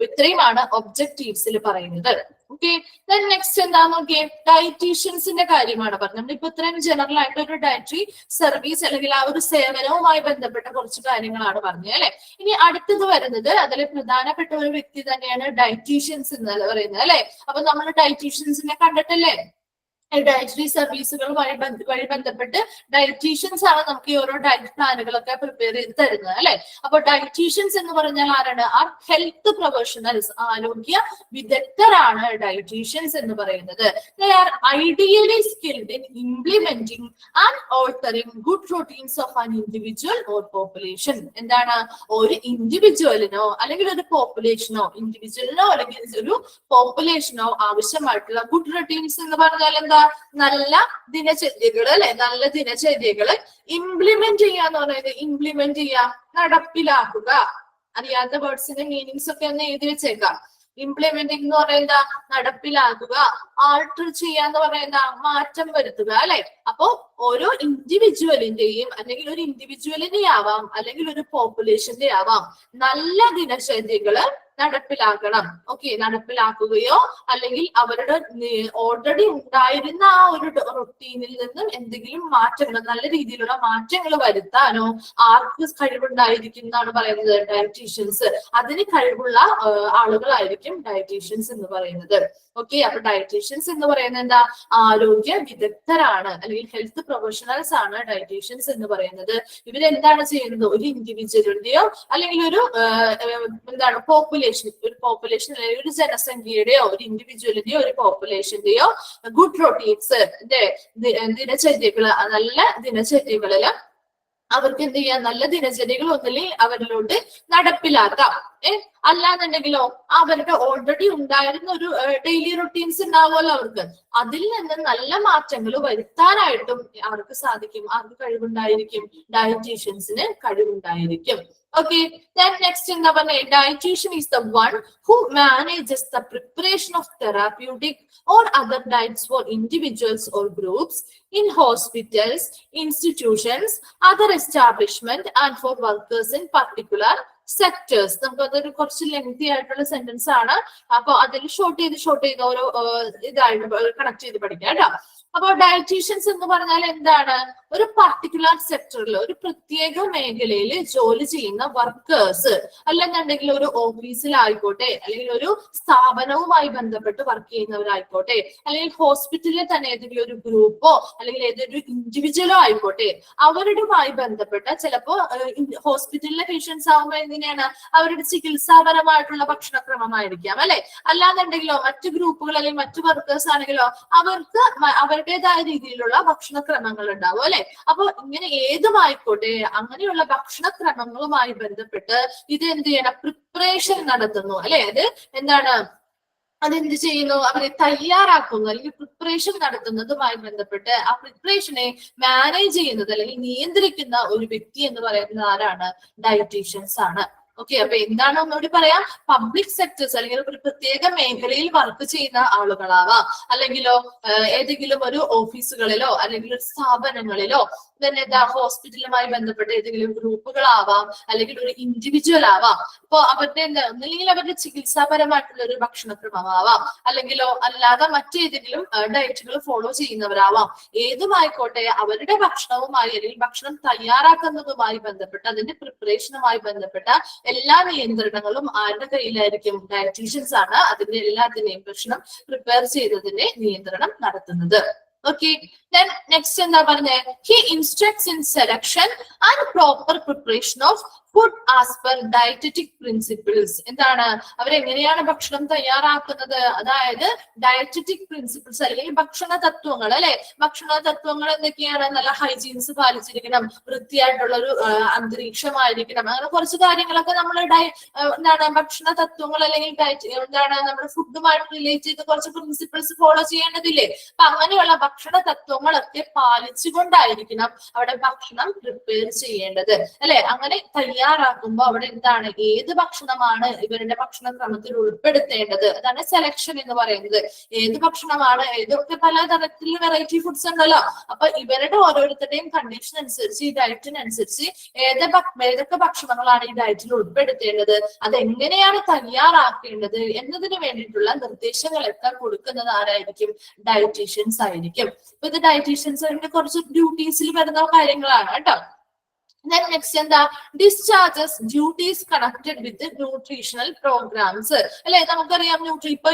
ഇത്രയുമാണ് ഒബ്ജക്റ്റീവ്സിൽ പറയുന്നത്. ഓക്കെ, നെക്സ്റ്റ് എന്താ നോക്കിയേ? ഡയറ്റീഷ്യൻസിന്റെ കാര്യമാണ് പറഞ്ഞത്. നമ്മളിപ്പോ ഇത്രയും ജനറൽ ആയിട്ട് ഒരു ഡയറ്ററി സർവീസ് അല്ലെങ്കിൽ ആ ഒരു സേവനവുമായി ബന്ധപ്പെട്ട കുറച്ച് കാര്യങ്ങളാണ് പറഞ്ഞത് അല്ലെ. ഇനി അടുത്തത് വരുന്നത് അതിൽ പ്രധാനപ്പെട്ട ഒരു വ്യക്തി തന്നെയാണ് ഡയറ്റീഷ്യൻസ് എന്ന് പറയുന്നത് അല്ലെ. അപ്പൊ നമ്മൾ ഡയറ്റീഷ്യൻസിനെ കണ്ടിട്ടല്ലേ ഡയറ്ററി സർവീസുകളുമായി ബന്ധപ്പെട്ട് ഡയറ്റീഷ്യൻസ് ആണ് നമുക്ക് ഈ ഓരോ ഡയറ്റ് പ്ലാനുകളൊക്കെ പ്രിപ്പയർ ചെയ്ത് തരുന്നത് അല്ലെ. അപ്പൊ ഡയറ്റീഷ്യൻസ് എന്ന് പറഞ്ഞാൽ ആരാണ്? ആ ഹെൽത്ത് പ്രൊഫഷണൽസ്, ആരോഗ്യ വിദഗ്ധരാണ് ഡയറ്റീഷ്യൻസ് എന്ന് പറയുന്നത്. They are ideally skilled in implementing and altering good routines of an individual or population. എന്താണ്? ഒരു ഇൻഡിവിജ്വലിനോ അല്ലെങ്കിൽ ഒരു പോപ്പുലേഷനോ, ഇൻഡിവിജ്വലിനോ അല്ലെങ്കിൽ ഒരു പോപ്പുലേഷനോ ആവശ്യമായിട്ടുള്ള ഗുഡ് റൂട്ടീൻസ് എന്ന് പറഞ്ഞാൽ എന്താ? നല്ല ദിനചര്യകൾ അല്ലെ. നല്ല ദിനചര്യകൾ ഇംപ്ലിമെന്റ് ചെയ്യാന്ന് പറയുന്നത്, ഇംപ്ലിമെന്റ് ചെയ്യുക, നടപ്പിലാക്കുക. അറിയാത്ത വേർഡ്സിന്റെ മീനിങ്സ് ഒക്കെ ഒന്ന് എഴുതി വെച്ചേക്കാം. ഇംപ്ലിമെന്റിംഗ് എന്ന് പറയുന്നത് നടപ്പിലാക്കുക, ആൾട്ടർ ചെയ്യാന്ന് പറയുന്നത് മാറ്റം വരുത്തുക അല്ലെ. അപ്പോ ഓരോ ഇൻഡിവിജ്വലിന്റെയും അല്ലെങ്കിൽ ഒരു ഇൻഡിവിജ്വലിന്റെ ആവാം അല്ലെങ്കിൽ ഒരു പോപ്പുലേഷന്റെ ആവാം നല്ല ദിനചര്യകള് നടപ്പിലാക്കണം. ഓക്കെ, നടപ്പിലാക്കുകയോ അല്ലെങ്കിൽ അവരുടെ ഓൾറെഡി ഉണ്ടായിരുന്ന ആ ഒരു റൊട്ടീനിൽ നിന്നും എന്തെങ്കിലും മാറ്റങ്ങൾ, നല്ല രീതിയിലുള്ള മാറ്റങ്ങൾ വരുത്താനോ ആർക്ക് കഴിവുണ്ടായിരിക്കും എന്നാണ് പറയുന്നത് ഡയറ്റീഷ്യൻസ്. അതിന് കഴിവുള്ള ആളുകളായിരിക്കും ഡയറ്റീഷ്യൻസ് എന്ന് പറയുന്നത്. ഓക്കെ, അപ്പൊ ഡയറ്റീഷ്യൻസ് എന്ന് പറയുന്നത് എന്താ? ആരോഗ്യ വിദഗ്ധരാണ് അല്ലെങ്കിൽ ഹെൽത്ത് പ്രൊഫഷണൽസ് ആണ് ഡയറ്റീഷ്യൻസ് എന്ന് പറയുന്നത്. ഇവരെന്താണ് ചെയ്യുന്നത്? ഒരു ഇൻഡിവിജ്വലിന്റെയോ അല്ലെങ്കിൽ ഒരു എന്താണ് ഒരു പോപ്പുലേഷൻ അല്ലെങ്കിൽ ഒരു ജനസംഖ്യയുടെയോ ഒരു ഇൻഡിവിജ്വലിന്റെയോ ഒരു പോപ്പുലേഷന്റെയോ ഗുഡ് റൊട്ടീൻസ്, ദിനചര്യകള്, നല്ല ദിനചര്യകളില് അവർക്ക് എന്ത് ചെയ്യാം? നല്ല ദിനചര്യകൾ ഒന്നില്ലെങ്കിൽ അവരിലോട്ട് നടപ്പിലാക്കാം. അല്ലാന്നുണ്ടെങ്കിലോ അവരുടെ ഓൾറെഡി ഉണ്ടായിരുന്ന ഒരു ഡെയിലി റൊട്ടീൻസ് ഉണ്ടാവുമല്ലോ അവർക്ക്, അതിൽ നിന്ന് നല്ല മാറ്റങ്ങൾ വരുത്താനായിട്ടും അവർക്ക് സാധിക്കും. ആർക്ക് കഴിവുണ്ടായിരിക്കും? ഡയറ്റീഷ്യൻസിന് കഴിവുണ്ടായിരിക്കും. Okay, then next in the one, dietitian is the one who manages the preparation of therapeutic or other diets for individuals or groups in hospitals, institutions, other establishment and for workers in particular sectors. നമുക്ക് അതൊരു കുറച്ച് ലെങ്തി ആയിട്ടുള്ള സെന്റൻസ് ആണ്. അപ്പൊ അതിൽ ഷോർട്ട് ചെയ്ത് ഓരോ ഇതായിട്ട് കണക്ട് ചെയ്ത് പഠിക്കാം കേട്ടോ. അപ്പൊ ഡയറ്റീഷ്യൻസ് എന്ന് പറഞ്ഞാൽ എന്താണ്? ഒരു പർട്ടിക്കുലർ സെക്ടറിൽ, ഒരു പ്രത്യേക മേഖലയിൽ ജോലി ചെയ്യുന്ന വർക്കേഴ്സ്, അല്ലെന്നുണ്ടെങ്കിൽ ഒരു ഓഫീസിലായിക്കോട്ടെ, അല്ലെങ്കിൽ ഒരു സ്ഥാപനവുമായി ബന്ധപ്പെട്ട് വർക്ക് ചെയ്യുന്നവരായിക്കോട്ടെ, അല്ലെങ്കിൽ ഹോസ്പിറ്റലിൽ തന്നെ ഏതെങ്കിലും ഒരു ഗ്രൂപ്പോ അല്ലെങ്കിൽ ഏതൊരു ഇൻഡിവിജ്വലോ ആയിക്കോട്ടെ, അവരുമായി ബന്ധപ്പെട്ട ചിലപ്പോ ഹോസ്പിറ്റലിലെ പേഷ്യൻസ് ആകുമ്പോൾ എങ്ങനെയാണ്, അവരുടെ ചികിത്സാപരമായിട്ടുള്ള ഭക്ഷണക്രമമായിരിക്കാം അല്ലെ. അല്ലാന്നുണ്ടെങ്കിലോ മറ്റു ഗ്രൂപ്പുകൾ അല്ലെങ്കിൽ മറ്റു വർക്കേഴ്സ് ആണെങ്കിലോ അവർക്ക് അവരുടേതായ രീതിയിലുള്ള ഭക്ഷണക്രമങ്ങൾ ഉണ്ടാവും അല്ലെ. അപ്പൊ ഇങ്ങനെ ഏതുമായിക്കോട്ടെ, അങ്ങനെയുള്ള ഭക്ഷണക്രമങ്ങളുമായി ബന്ധപ്പെട്ട് ഇത് എന്ത് ചെയ്യണം, പ്രിപ്പറേഷൻ നടത്തുന്നു അല്ലെ. അത് എന്താണ്, അതെന്ത് ചെയ്യുന്നു, അവരെ തയ്യാറാക്കുന്നു അല്ലെങ്കിൽ പ്രിപ്പറേഷൻ നടത്തുന്നതുമായി ബന്ധപ്പെട്ട് ആ പ്രിപ്പറേഷനെ മാനേജ് ചെയ്യുന്നത് അല്ലെങ്കിൽ നിയന്ത്രിക്കുന്ന ഒരു വ്യക്തി എന്ന് പറയുന്നത് ആരാണ്? ഡയറ്റീഷ്യൻസ് ആണ്. ഓക്കെ, അപ്പൊ എന്താണ് ഒന്നുകൂടി പറയാം, പബ്ലിക് സെക്ടേഴ്സ് അല്ലെങ്കിൽ ഒരു പ്രത്യേക മേഖലയിൽ വർക്ക് ചെയ്യുന്ന ആളുകളാവാം, അല്ലെങ്കിലോ ഏതെങ്കിലും ഒരു ഓഫീസുകളിലോ അല്ലെങ്കിൽ ഒരു സ്ഥാപനങ്ങളിലോ, പിന്നെ എന്താ ഹോസ്പിറ്റലുമായി ബന്ധപ്പെട്ട ഏതെങ്കിലും ഗ്രൂപ്പുകളാവാം, അല്ലെങ്കിൽ ഒരു ഇൻഡിവിജ്വൽ ആവാം. അപ്പൊ അവരുടെ എന്താ, ഒന്നില്ലെങ്കിൽ അവരുടെ ചികിത്സാപരമായിട്ടുള്ള ഒരു ഭക്ഷണക്രമമാവാം, അല്ലെങ്കിലോ അല്ലാതെ മറ്റേതെങ്കിലും ഡയറ്റുകൾ ഫോളോ ചെയ്യുന്നവരാവാം. ഏതുമായിക്കോട്ടെ, അവരുടെ ഭക്ഷണവുമായി അല്ലെങ്കിൽ ഭക്ഷണം തയ്യാറാക്കുന്നതുമായി ബന്ധപ്പെട്ട അതിന്റെ പ്രിപ്പറേഷനുമായി ബന്ധപ്പെട്ട എല്ലാ നിയന്ത്രണങ്ങളും ആരുടെ കയ്യിലായിരിക്കും? ഡയറ്റീഷ്യൻസ് ആണ് അതിന്റെ എല്ലാത്തിനെയും ഭക്ഷണം പ്രിപ്പയർ ചെയ്തതിന്റെ നിയന്ത്രണം നടത്തുന്നത്. ഓക്കെ, then next എന്താ പറഞ്ഞേ? He instructs in selection and proper preparation of food as per dietetic principles. എന്താണ്, അവരെങ്ങനെയാണ് ഭക്ഷണം തയ്യാറാക്കുന്നത്? അതായത് ഡയറ്ററ്റിക് പ്രിൻസിപ്പിൾസ് അല്ലെങ്കിൽ ഭക്ഷണ തത്വങ്ങൾ അല്ലെ. ഭക്ഷണ തത്വങ്ങൾ എന്തൊക്കെയാണ്? നല്ല ഹൈജീൻസ് പാലിച്ചിരിക്കണം, വൃത്തിയായിട്ടുള്ള ഒരു അന്തരീക്ഷമായിരിക്കണം, അങ്ങനെ കുറച്ച് കാര്യങ്ങളൊക്കെ നമ്മൾ എന്താണ് ഭക്ഷണ തത്വങ്ങൾ അല്ലെങ്കിൽ ഡയറ്റ് എന്താണ് നമ്മുടെ ഫുഡുമായിട്ട് റിലേറ്റ് ചെയ്ത് കുറച്ച് പ്രിൻസിപ്പിൾസ് ഫോളോ ചെയ്യേണ്ടതില്ലേ. അപ്പൊ അങ്ങനെയുള്ള ഭക്ഷണ തത്വങ്ങളൊക്കെ പാലിച്ചുകൊണ്ടായിരിക്കണം അവിടെ ഭക്ഷണം പ്രിപ്പയർ ചെയ്യേണ്ടത് അല്ലെ. അങ്ങനെ തയ്യാറാക്കുമ്പോൾ അവിടെ എന്താണ്, ഏത് ഭക്ഷണമാണ് ഇവരുടെ ഭക്ഷണക്രമത്തിൽ ഉൾപ്പെടുത്തേണ്ടത്, അതാണ് സെലക്ഷൻ എന്ന് പറയുന്നത്. ഏത് ഭക്ഷണമാണ്, ഏതൊക്കെ പലതരത്തിൽ വെറൈറ്റി ഫുഡ്സ് ഉണ്ടല്ലോ. അപ്പൊ ഇവരുടെ ഓരോരുത്തരുടെയും കണ്ടീഷൻ അനുസരിച്ച്, ഈ ഡയറ്റിനനുസരിച്ച് ഏതൊക്കെ ഭക്ഷണങ്ങളാണ് ഈ ഡയറ്റിൽ ഉൾപ്പെടുത്തേണ്ടത്, അതെങ്ങനെയാണ് തയ്യാറാക്കേണ്ടത് എന്നതിന് വേണ്ടിയിട്ടുള്ള നിർദ്ദേശങ്ങളൊക്കെ കൊടുക്കുന്നത് ആരായിരിക്കും? ഡയറ്റീഷ്യൻസ് ആയിരിക്കും. അപ്പൊ ഇത് ഡയറ്റീഷ്യൻസിന്റെ കുറച്ച് ഡ്യൂട്ടീസിൽ വരുന്ന കാര്യങ്ങളാണ് കേട്ടോ. Then next എന്താ, discharges duties connected with nutritional programs അല്ലെ. നമുക്കറിയാം ഇപ്പൊ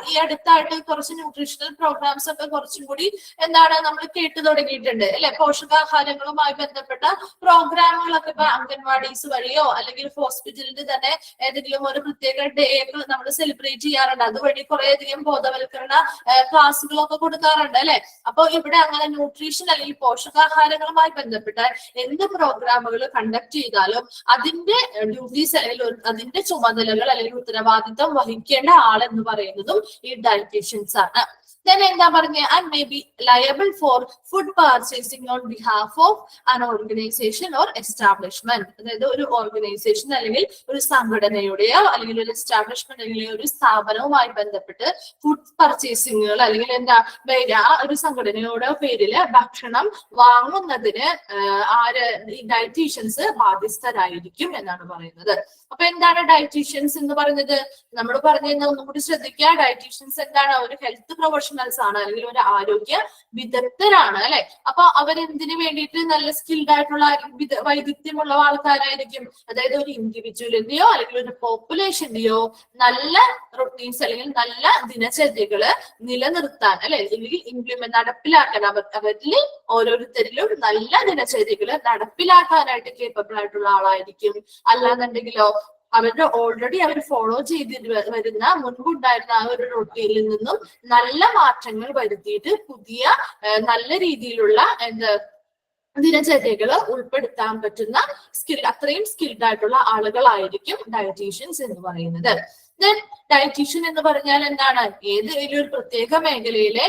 ഈ അടുത്തായിട്ട് കുറച്ച് ന്യൂട്രീഷണൽ പ്രോഗ്രാംസ് ഒക്കെ കുറച്ചും കൂടി എന്താണ് നമ്മൾ കേട്ടു തുടങ്ങിയിട്ടുണ്ട് അല്ലെ. പോഷകാഹാരങ്ങളുമായി ബന്ധപ്പെട്ട പ്രോഗ്രാമുകളൊക്കെ ഇപ്പൊ അംഗൻവാടീസ് വഴിയോ അല്ലെങ്കിൽ ഹോസ്പിറ്റലിന്റെ തന്നെ ഏതെങ്കിലും ഒരു പ്രത്യേക ഡേ ഒക്കെ നമ്മൾ സെലിബ്രേറ്റ് ചെയ്യാറുണ്ട്. അതുവഴി കുറേയധികം ബോധവൽക്കരണ ക്ലാസ്സുകളൊക്കെ കൊടുക്കാറുണ്ട് അല്ലെ. അപ്പൊ ഇവിടെ അങ്ങനെ ന്യൂട്രീഷൻ അല്ലെങ്കിൽ പോഷകാഹാരങ്ങളുമായി ബന്ധപ്പെട്ട എന്ത് പ്രോഗ്രാമുകൾ കണ്ടക്ട് ചെയ്താലും അതിന്റെ ഡ്യൂട്ടീസ് അല്ലെങ്കിൽ അതിന്റെ ചുമതലകൾ അല്ലെങ്കിൽ ഉത്തരവാദിത്വം വഹിക്കേണ്ട ആൾ എന്ന് പറയുന്നതും ഈ ഡയറ്റീഷ്യൻസ് ആണ്. Then എന്താ പറഞ്ഞ, and may be liable for food purchasing on behalf of an organization or establishment. അതായത് ഒരു ഓർഗനൈസേഷൻ അല്ലെങ്കിൽ ഒരു സംഘടനയുടെയോ അല്ലെങ്കിൽ ഒരു എസ്റ്റാബ്ലിഷ്മെന്റ് അല്ലെങ്കിൽ ഒരു സ്ഥാപനവുമായി ബന്ധപ്പെട്ട് ഫുഡ് പർച്ചേസിങ്ങുകൾ അല്ലെങ്കിൽ എന്താ ഒരു സംഘടനയുടെ പേരില് ഭക്ഷണം വാങ്ങുന്നതിന് ഈ ഡയറ്റീഷ്യൻസ് ബാധ്യസ്ഥരായിരിക്കും എന്നാണ് പറയുന്നത്. അപ്പൊ എന്താണ് ഡയറ്റീഷ്യൻസ് എന്ന് പറയുന്നത്? നമ്മൾ പറഞ്ഞത് ഒന്നും കൂടി ശ്രദ്ധിക്കുക. ഡയറ്റീഷ്യൻസ് എന്താണ്? ഒരു ഹെൽത്ത് പ്രൊഫഷണൽസ് ആണ് അല്ലെങ്കിൽ ഒരു ആരോഗ്യ വിദഗ്ധരാണ് അല്ലെ. അപ്പൊ അവരെന്തിനു വേണ്ടിയിട്ട് നല്ല സ്കിൽഡ് ആയിട്ടുള്ള വൈദഗ്ധ്യമുള്ള ആൾക്കാരായിരിക്കും. അതായത് ഒരു ഇൻഡിവിജ്വലിന്റെയോ അല്ലെങ്കിൽ ഒരു പോപ്പുലേഷന്റെയോ നല്ല റൊട്ടീൻസ് അല്ലെങ്കിൽ നല്ല ദിനചര്യകള് നിലനിർത്താൻ അല്ലെ, അല്ലെങ്കിൽ നടപ്പിലാക്കാൻ അവരിൽ ഓരോരുത്തരിലും നല്ല ദിനചര്യകള് നടപ്പിലാക്കാനായിട്ട് കേപ്പബിൾ ആയിട്ടുള്ള ആളായിരിക്കും. അല്ലാന്നുണ്ടെങ്കിലോ അവരുടെ ഓൾറെഡി അവർ ഫോളോ ചെയ്ത് വരുന്ന മുൻപുണ്ടായിരുന്ന ആ ഒരു റൊട്ടീനിൽ നിന്നും നല്ല മാറ്റങ്ങൾ വരുത്തിയിട്ട് പുതിയ നല്ല രീതിയിലുള്ള ദിനചര്യകൾ ഉൾപ്പെടുത്താൻ പറ്റുന്ന അത്രയും സ്കിൽഡ് ആയിട്ടുള്ള ആളുകളായിരിക്കും ഡയറ്റീഷ്യൻസ് എന്ന് പറയുന്നത്. ഡയറ്റീഷ്യൻ എന്ന് പറഞ്ഞാൽ എന്താണ്? ഏതെങ്കിലും ഒരു പ്രത്യേക മേഖലയിലെ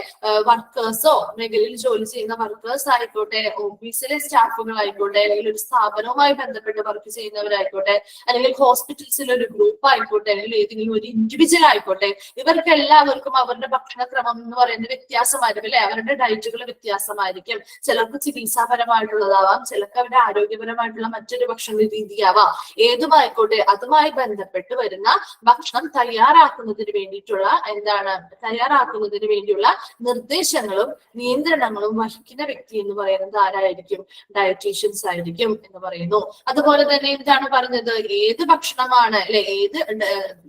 വർക്കേഴ്സോ മേഖലയിൽ ജോലി ചെയ്യുന്ന വർക്കേഴ്സ് ആയിക്കോട്ടെ, ഓഫീസിലെ സ്റ്റാഫുകൾ ആയിക്കോട്ടെ, അല്ലെങ്കിൽ ഒരു സ്ഥാപനവുമായി ബന്ധപ്പെട്ട് വർക്ക് ചെയ്യുന്നവരായിക്കോട്ടെ, അല്ലെങ്കിൽ ഹോസ്പിറ്റൽസിലെ ഒരു ഗ്രൂപ്പ് ആയിക്കോട്ടെ, അല്ലെങ്കിൽ ഏതെങ്കിലും ഒരു ഇൻഡിവിജ്വൽ ആയിക്കോട്ടെ, ഇവർക്ക് എല്ലാവർക്കും അവരുടെ ഭക്ഷണക്രമം എന്ന് പറയുന്നത് വ്യത്യാസമായിരിക്കും അല്ലെ. അവരുടെ ഡയറ്റുകൾ വ്യത്യാസമായിരിക്കും. ചിലർക്ക് ചികിത്സാപരമായിട്ടുള്ളതാവാം, ചിലർക്ക് അവരുടെ ആരോഗ്യപരമായിട്ടുള്ള മറ്റൊരു ഭക്ഷണ രീതിയാവാം. ഏതുമായിക്കോട്ടെ അതുമായി ബന്ധപ്പെട്ട് വരുന്ന ഭക്ഷണ ഭക്ഷണം തയ്യാറാക്കുന്നതിന് വേണ്ടിയിട്ടുള്ള തയ്യാറാക്കുന്നതിന് വേണ്ടിയുള്ള നിർദ്ദേശങ്ങളും നിയന്ത്രണങ്ങളും വഹിക്കുന്ന വ്യക്തി എന്ന് പറയുന്നത് ആരായിരിക്കും? ഡയറ്റീഷ്യൻസ് ആയിരിക്കും എന്ന് പറയുന്നു. അതുപോലെ തന്നെ എന്താണ് പറഞ്ഞത്? ഏത് ഭക്ഷണമാണ് അല്ലെ, ഏത്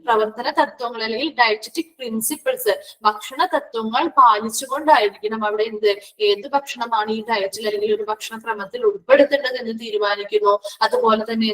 പ്രവർത്തന തത്വങ്ങൾ അല്ലെങ്കിൽ ഡയറ്ററ്റിക് പ്രിൻസിപ്പിൾസ്, ഭക്ഷണ തത്വങ്ങൾ പാലിച്ചുകൊണ്ടായിരിക്കണം അവിടെ ഏത് ഭക്ഷണമാണ് ഈ ഡയറ്റിൽ അല്ലെങ്കിൽ ഒരു ഭക്ഷണക്രമത്തിൽ ഉൾപ്പെടുത്തേണ്ടത് എന്ന് തീരുമാനിക്കുന്നു. അതുപോലെ തന്നെ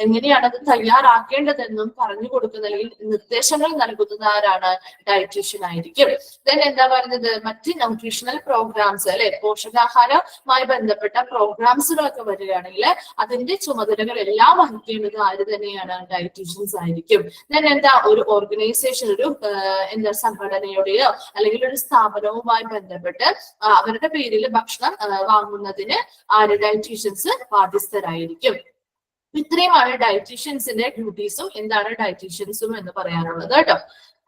എങ്ങനെയാണ് അത് തയ്യാറാക്കേണ്ടതെന്നും പറഞ്ഞു കൊടുക്കുന്ന അല്ലെങ്കിൽ നിർദ്ദേശങ്ങൾ നൽകുന്നത് ആരാണ്? ഡയറ്റീഷ്യൻ ആയിരിക്കും. ദെൻ എന്താ പറയുന്നത്? മറ്റ് ന്യൂട്രീഷണൽ പ്രോഗ്രാംസ് അല്ലെ, പോഷകാഹാരവുമായി ബന്ധപ്പെട്ട പ്രോഗ്രാംസുകളൊക്കെ വരികയാണെങ്കിൽ അതിന്റെ ചുമതലകൾ എല്ലാം വഹിക്കേണ്ടത് ആര് തന്നെയാണ്? ഡയറ്റീഷ്യൻസ് ആയിരിക്കും. ദെൻ ഒരു ഓർഗനൈസേഷൻ, ഒരു സംഘടനയുടെയോ അല്ലെങ്കിൽ ഒരു സ്ഥാപനവുമായി ബന്ധപ്പെട്ട് അവരുടെ പേരിൽ ഭക്ഷണം വാങ്ങുന്നതിന് ആര്? ഡയറ്റീഷ്യൻസ് ബാധ്യസ്ഥരായിരിക്കും. ഇത്രയുമാണ് ഡയറ്റീഷ്യൻസിന്റെ ഡ്യൂട്ടീസും ഡയറ്റീഷ്യൻസും എന്ന് പറയാനുള്ളത് കേട്ടോ.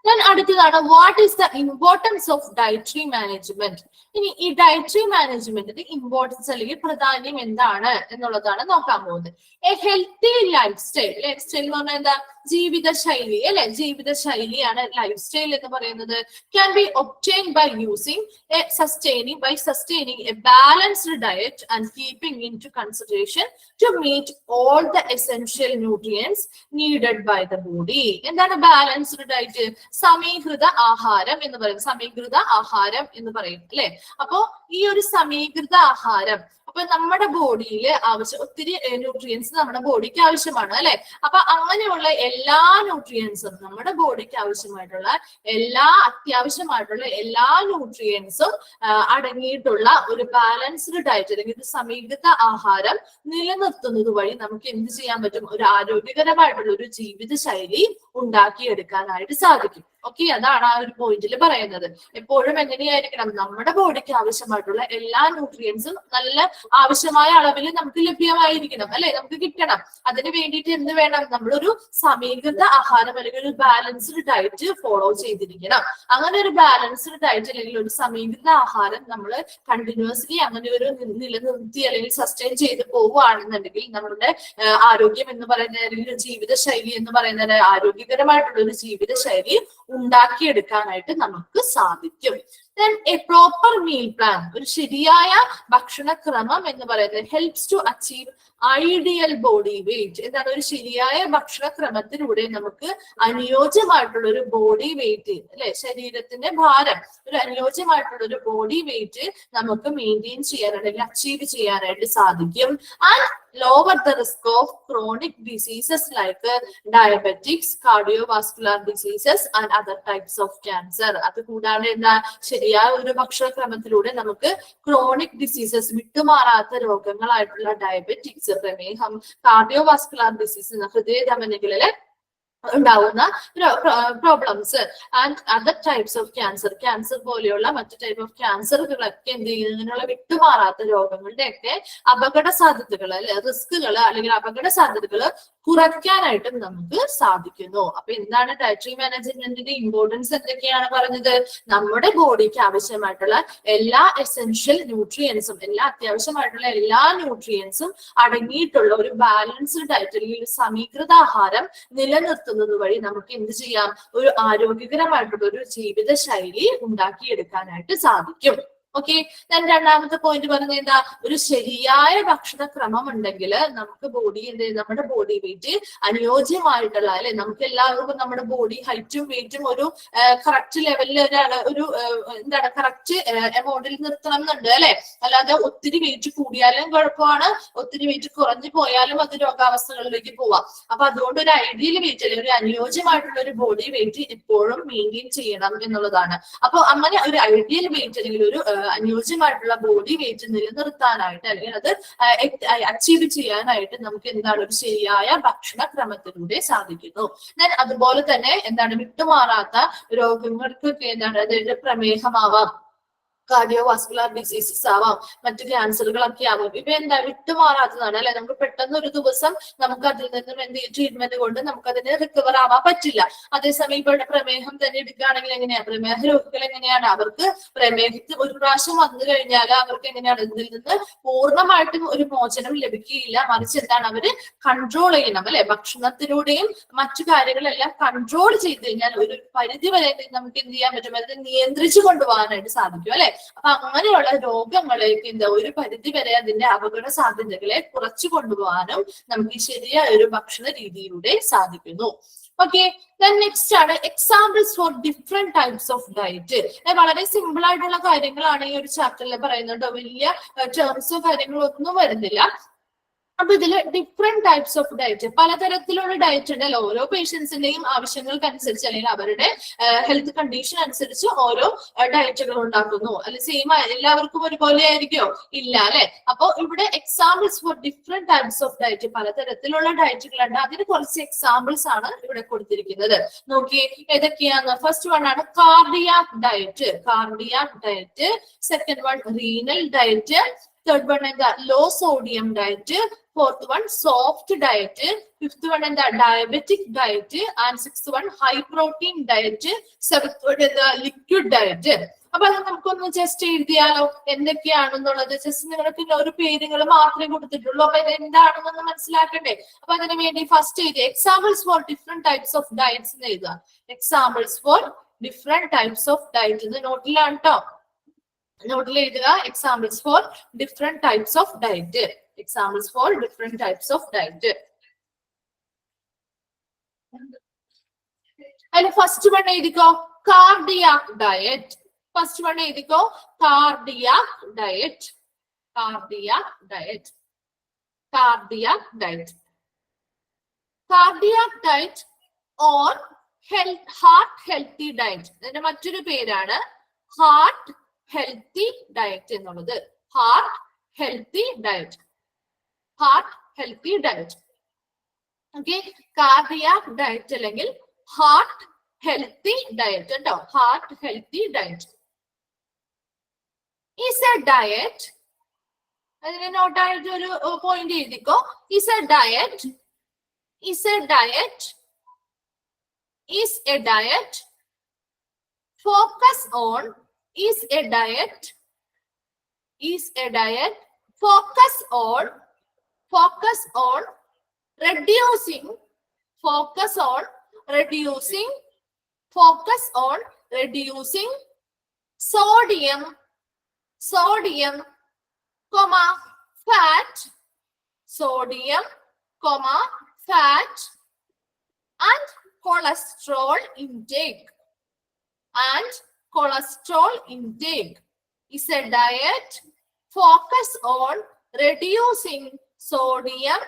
ഞാൻ അടുത്തതാണ് what is the importance of dietary management. ഇനി ഈ ഡയറ്ററി മാനേജ്മെന്റിന്റെ ഇമ്പോർട്ടൻസ് അല്ലെങ്കിൽ പ്രാധാന്യം എന്താണ് എന്നുള്ളതാണ് നോക്കാൻ പോകുന്നത്. എ ഹെൽത്തി ലൈഫ് സ്റ്റൈൽ എന്ന് പറഞ്ഞാൽ ജീവിതശൈലി അല്ലെ, ജീവിതശൈലിയാണ് ലൈഫ് സ്റ്റൈൽ എന്ന് പറയുന്നത്. Can be obtained by using sustaining a balanced diet and keeping into consideration to meet all the essential nutrients needed by the body. എന്താണ് ബാലൻസ്ഡ് ഡയറ്റ്? സമീകൃത ആഹാരം എന്ന് പറയും. സമീകൃത ആഹാരം എന്ന് പറയും അല്ലെ. അപ്പോ ഈ ഒരു സമീകൃത ആഹാരം, അപ്പൊ നമ്മുടെ ബോഡിയിൽ ഒത്തിരി ന്യൂട്രിയൻസ് നമ്മുടെ ബോഡിക്ക് ആവശ്യമാണ് അല്ലെ. അപ്പൊ അങ്ങനെയുള്ള എല്ലാ ന്യൂട്രിയൻസും നമ്മുടെ ബോഡിക്ക് ആവശ്യമായിട്ടുള്ള അത്യാവശ്യമായിട്ടുള്ള എല്ലാ ന്യൂട്രിയൻസും അടങ്ങിയിട്ടുള്ള ഒരു ബാലൻസ്ഡ് ഡയറ്റ് അല്ലെങ്കിൽ ഒരു സമീകൃത ആഹാരം നിലനിർത്തുന്നത് വഴി നമുക്ക് എന്ത് ചെയ്യാൻ പറ്റും? ഒരു ആരോഗ്യകരമായിട്ടുള്ള ഒരു ജീവിതശൈലി ഉണ്ടാക്കിയെടുക്കാനായിട്ട് സാധിക്കും. ഓക്കെ, അതാണ് ആ ഒരു പോയിന്റിൽ പറയുന്നത്. എപ്പോഴും എങ്ങനെയായിരിക്കണം? നമ്മുടെ ബോഡിക്ക് ആവശ്യമായിട്ടുള്ള എല്ലാ ന്യൂട്രിയൻസും നല്ല ആവശ്യമായ അളവിൽ നമുക്ക് ലഭ്യമായിരിക്കണം അല്ലെ, നമുക്ക് കിട്ടണം. അതിന് വേണ്ടിയിട്ട് എന്ത് വേണം? നമ്മളൊരു സമീകൃത ആഹാരം അല്ലെങ്കിൽ ഒരു ബാലൻസ്ഡ് ഡയറ്റ് ഫോളോ ചെയ്തിരിക്കണം. അങ്ങനെ ഒരു ബാലൻസ്ഡ് ഡയറ്റ് അല്ലെങ്കിൽ ഒരു സമീകൃത ആഹാരം നമ്മൾ കണ്ടിന്യൂസ്ലി അങ്ങനെ ഒരു നിലനിർത്തി അല്ലെങ്കിൽ സസ്റ്റെയിൻ ചെയ്ത് പോവുകയാണെന്നുണ്ടെങ്കിൽ നമ്മളുടെ ആരോഗ്യം എന്ന് പറയുന്ന അല്ലെങ്കിൽ ജീവിതശൈലി എന്ന് പറയുന്നത് ആരോഗ്യകരമായിട്ടുള്ള ഒരു ജീവിതശൈലി ഉണ്ടാക്കിയെടുക്കാനായിട്ട് നമുക്ക് സാധിക്കും. Then a proper meal plan, ഒരു ശരിയായ ഭക്ഷണക്രമം എന്ന് പറയുന്നത് helps to achieve ideal body weight. എന്താണ്? ഒരു ശരിയായ ഭക്ഷണക്രമത്തിലൂടെ നമുക്ക് അനുയോജ്യമായിട്ടുള്ള ഒരു ബോഡി വെയിറ്റ് അല്ലെ, ശരീരത്തിന്റെ ഭാരം, ഒരു അനുയോജ്യമായിട്ടുള്ള ഒരു ബോഡി വെയിറ്റ് നമുക്ക് മെയിൻറ്റെയിൻ ചെയ്യാൻ അല്ലെങ്കിൽ അച്ചീവ് ചെയ്യാനായിട്ട് സാധിക്കും. And lower the risk of chronic diseases like diabetics, cardiovascular diseases and other types of cancer. അത് കൂടാതെ ശരിയായ ഒരു ഭക്ഷണക്രമത്തിലൂടെ നമുക്ക് ക്രോണിക് ഡിസീസസ്, വിട്ടുമാറാത്ത രോഗങ്ങളായിട്ടുള്ള ഡയബറ്റിക്സ്, പ്രമേഹം, കാർഡിയോവാസ്കുലർ ഡിസീസ്, ഹൃദയധമനികളിലെ ഉണ്ടാവുന്ന problems and other types of cancer പോലെയുള്ള മറ്റു ടൈപ്പ് ഓഫ് ക്യാൻസറുകളൊക്കെ എന്ത് ചെയ്യുന്നു? ഇങ്ങനെയുള്ള വിട്ടുമാറാത്ത രോഗങ്ങളുടെ ഒക്കെ അപകട സാധ്യതകൾ അല്ലെ, റിസ്കുകൾ അല്ലെങ്കിൽ അപകട സാധ്യതകൾ കുറയ്ക്കാനായിട്ടും നമുക്ക് സാധിക്കുന്നു. അപ്പൊ എന്താണ് ഡയറ്ററി മാനേജ്മെന്റിന്റെ ഇമ്പോർട്ടൻസ് എന്തൊക്കെയാണ് പറഞ്ഞത്? നമ്മുടെ ബോഡിക്ക് ആവശ്യമായിട്ടുള്ള എല്ലാ എസെൻഷ്യൽ ന്യൂട്രിയൻസും, അത്യാവശ്യമായിട്ടുള്ള എല്ലാ ന്യൂട്രിയൻസും അടങ്ങിയിട്ടുള്ള ഒരു ബാലൻസ്ഡ് ഡയറ്റ് അല്ലെങ്കിൽ ഒരു സമീകൃത ആഹാരം നിലനിർത്തുന്നത് വഴി നമുക്ക് എന്ത് ചെയ്യാം? ഒരു ആരോഗ്യകരമായിട്ടുള്ള ഒരു ജീവിതശൈലി ഉണ്ടാക്കിയെടുക്കാനായിട്ട് സാധിക്കും. ഓക്കെ, ഞാൻ രണ്ടാമത്തെ പോയിന്റ് പറഞ്ഞത് എന്താ? ഒരു ശരിയായ ഭക്ഷണക്രമം ഉണ്ടെങ്കിൽ നമുക്ക് നമ്മുടെ ബോഡി വെയിറ്റ് അനുയോജ്യമായിട്ടുള്ള അല്ലെ, നമുക്ക് എല്ലാവർക്കും നമ്മുടെ ബോഡി ഹൈറ്റും വെയിറ്റും ഒരു കറക്റ്റ് ലെവലിൽ ഒരു കറക്റ്റ് എമൗണ്ടിൽ നിർത്തണം എന്നുണ്ട് അല്ലെ. അല്ലാതെ ഒത്തിരി വെയിറ്റ് കൂടിയാലും കുഴപ്പമാണ്, ഒത്തിരി വെയിറ്റ് കുറഞ്ഞു പോയാലും അത് രോഗാവസ്ഥകളിലേക്ക് പോവാം. അപ്പൊ അതുകൊണ്ട് ഒരു ഐഡിയൽ വെയിറ്റ് അല്ലെങ്കിൽ ഒരു അനുയോജ്യമായിട്ടുള്ള ഒരു ബോഡി വെയിറ്റ് എപ്പോഴും മെയിൻറ്റെയിൻ ചെയ്യണം എന്നുള്ളതാണ്. അപ്പൊ അങ്ങനെ ഒരു ഐഡിയൽ വെയിറ്റ് അല്ലെങ്കിൽ ഒരു അനുയോജ്യമായിട്ടുള്ള ബോഡി വെയിറ്റ് നിലനിർത്താനായിട്ട് അല്ലെങ്കിൽ അത് അച്ചീവ് ചെയ്യാനായിട്ട് നമുക്ക് ഒരു ശരിയായ ഭക്ഷണക്രമത്തിലൂടെ സാധിക്കുന്നു. ദെൻ അതുപോലെ തന്നെ വിട്ടുമാറാത്ത രോഗങ്ങൾക്കൊക്കെ അതായത് പ്രമേഹമാവാം, കാർഡിയോവാസ്കുലർ ഡിസീസസ് ആവാം, മറ്റു ക്യാൻസറുകളൊക്കെ ആവാം. ഇവ എന്താ വിട്ടുമാറാത്തതാണ് അല്ലെ. നമുക്ക് പെട്ടെന്ന് ഒരു ദിവസം നമുക്ക് അതിൽ നിന്നും എന്ത് ട്രീറ്റ്മെന്റ് കൊണ്ട് നമുക്ക് അതിന് റിക്കവർ ആവാൻ പറ്റില്ല. അതേസമയം ഇവിടെ പ്രമേഹം തന്നെ എടുക്കുകയാണെങ്കിൽ എങ്ങനെയാ, പ്രമേഹ രോഗികൾ എങ്ങനെയാണ്, അവർക്ക് പ്രമേഹത്തിൽ ഒരു പ്രാവശ്യം വന്നു കഴിഞ്ഞാൽ അവർക്ക് എങ്ങനെയാണ് ഇതിൽ നിന്ന് പൂർണ്ണമായിട്ടും ഒരു മോചനം ലഭിക്കുകയില്ല. മറിച്ച് എന്താണ്, അവര് കൺട്രോൾ ചെയ്യണം അല്ലെ. ഭക്ഷണത്തിലൂടെയും മറ്റു കാര്യങ്ങളെല്ലാം കൺട്രോൾ ചെയ്ത് കഴിഞ്ഞാൽ ഒരു പരിധി വരെ നമുക്ക് എന്ത് ചെയ്യാൻ പറ്റും, അതിനെ നിയന്ത്രിച്ചു കൊണ്ടുപോകാനായിട്ട് സാധിക്കും അല്ലെ. അപ്പൊ അങ്ങനെയുള്ള രോഗങ്ങളേക്ക് എന്താ ഒരു പരിധി വരെ അതിന്റെ അപകട സാധ്യതകളെ കുറച്ചു കൊണ്ടുപോകാനും നമുക്ക് ഈ ശരിയായ ഒരു ഭക്ഷണ രീതിയിലൂടെ സാധിക്കുന്നു. ഓക്കെ, നെക്സ്റ്റ് ആണ് examples for different types of diet. വളരെ സിമ്പിൾ ആയിട്ടുള്ള കാര്യങ്ങളാണ് ഈ ഒരു ചാപ്റ്ററിൽ പറയുന്നത്. വലിയ ടേംസോ കാര്യങ്ങളോ ഒന്നും വരുന്നില്ല. അപ്പൊ ഇതില് ഡിഫറെന്റ് ടൈപ്സ് ഓഫ് ഡയറ്റ്, പലതരത്തിലുള്ള ഡയറ്റ് ഉണ്ടല്ലോ. ഓരോ പേഷ്യൻസിന്റെയും ആവശ്യങ്ങൾക്കനുസരിച്ച് അല്ലെങ്കിൽ അവരുടെ ഹെൽത്ത് കണ്ടീഷൻ അനുസരിച്ച് ഓരോ ഡയറ്റുകൾ ഉണ്ടാക്കുന്നു. അല്ലെ സെയിം എല്ലാവർക്കും ഒരുപോലെ ആയിരിക്കോ? ഇല്ല അല്ലെ. അപ്പൊ ഇവിടെ examples for different types of diet, പലതരത്തിലുള്ള ഡയറ്റുകളുണ്ട്. അതിന് കുറച്ച് എക്സാമ്പിൾസ് ആണ് ഇവിടെ കൊടുത്തിരിക്കുന്നത്. നോക്കിയേ ഏതൊക്കെയാന്ന്. ഫസ്റ്റ് വൺ ആണ് cardiac diet. Cardiac diet. Second one renal diet. Third one എന്താ low sodium diet. Fourth one soft diet. Fifth one എന്താ diabetic diet. And sixth one high protein diet. Seventh one എന്താ ലിക്വിഡ് ഡയറ്റ്. അപ്പൊ അത് നമുക്കൊന്ന് ജസ്റ്റ് എഴുതിയാലോ എന്തൊക്കെയാണെന്നുള്ളത്. ജസ്റ്റ് നിങ്ങൾക്ക് ഒരു പേരുകൾ മാത്രമേ കൊടുത്തിട്ടുള്ളൂ. അപ്പൊ ഇത് എന്താണെന്നൊന്ന് മനസ്സിലാക്കണ്ടേ. അപ്പൊ അതിനു വേണ്ടി ഫസ്റ്റ് എഴുതി examples for different types of diets എന്ന് എഴുതുക. Examples for different types of diet. ഇത് നോട്ടിലാണ് കേട്ടോ. നോട്ടിൽ എഴുതുക examples for different types of diet. Examples for different types of diet. അതിന് ഫസ്റ്റ് വൺ എഴുതിക്കോ കാർഡിയാക് ഡയറ്റ്. ഫസ്റ്റ് വൺ എഴുതിക്കോ cardiac diet. Cardiac diet. Cardiac diet. Cardiac diet or heart healthy diet. ഇതിന്റെ മറ്റൊരു പേരാണ് ഹാർട്ട് ഹെൽത്തി ഡയറ്റ് എന്നുള്ളത്. Heart healthy diet. Heart healthy diet. Okay, cardiac diet അല്ലെങ്കിൽ ഹാർട്ട് ഹെൽത്തി ഡയറ്റ് കേട്ടോ. Heart healthy diet is a diet. അതിന് നോട്ടായിട്ട് ഒരു പോയിന്റ് എഴുതിക്കോ. Is a diet. Is a diet. Is a diet. Focus on. Is a diet. Is a diet. Focus on. Focus on reducing. Focus on reducing. Focus on reducing sodium. Sodium, comma fat. Sodium, comma fat and cholesterol intake. And cholesterol intake is a diet focus on reducing sodium,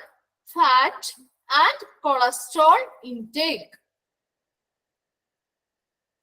fat and cholesterol intake.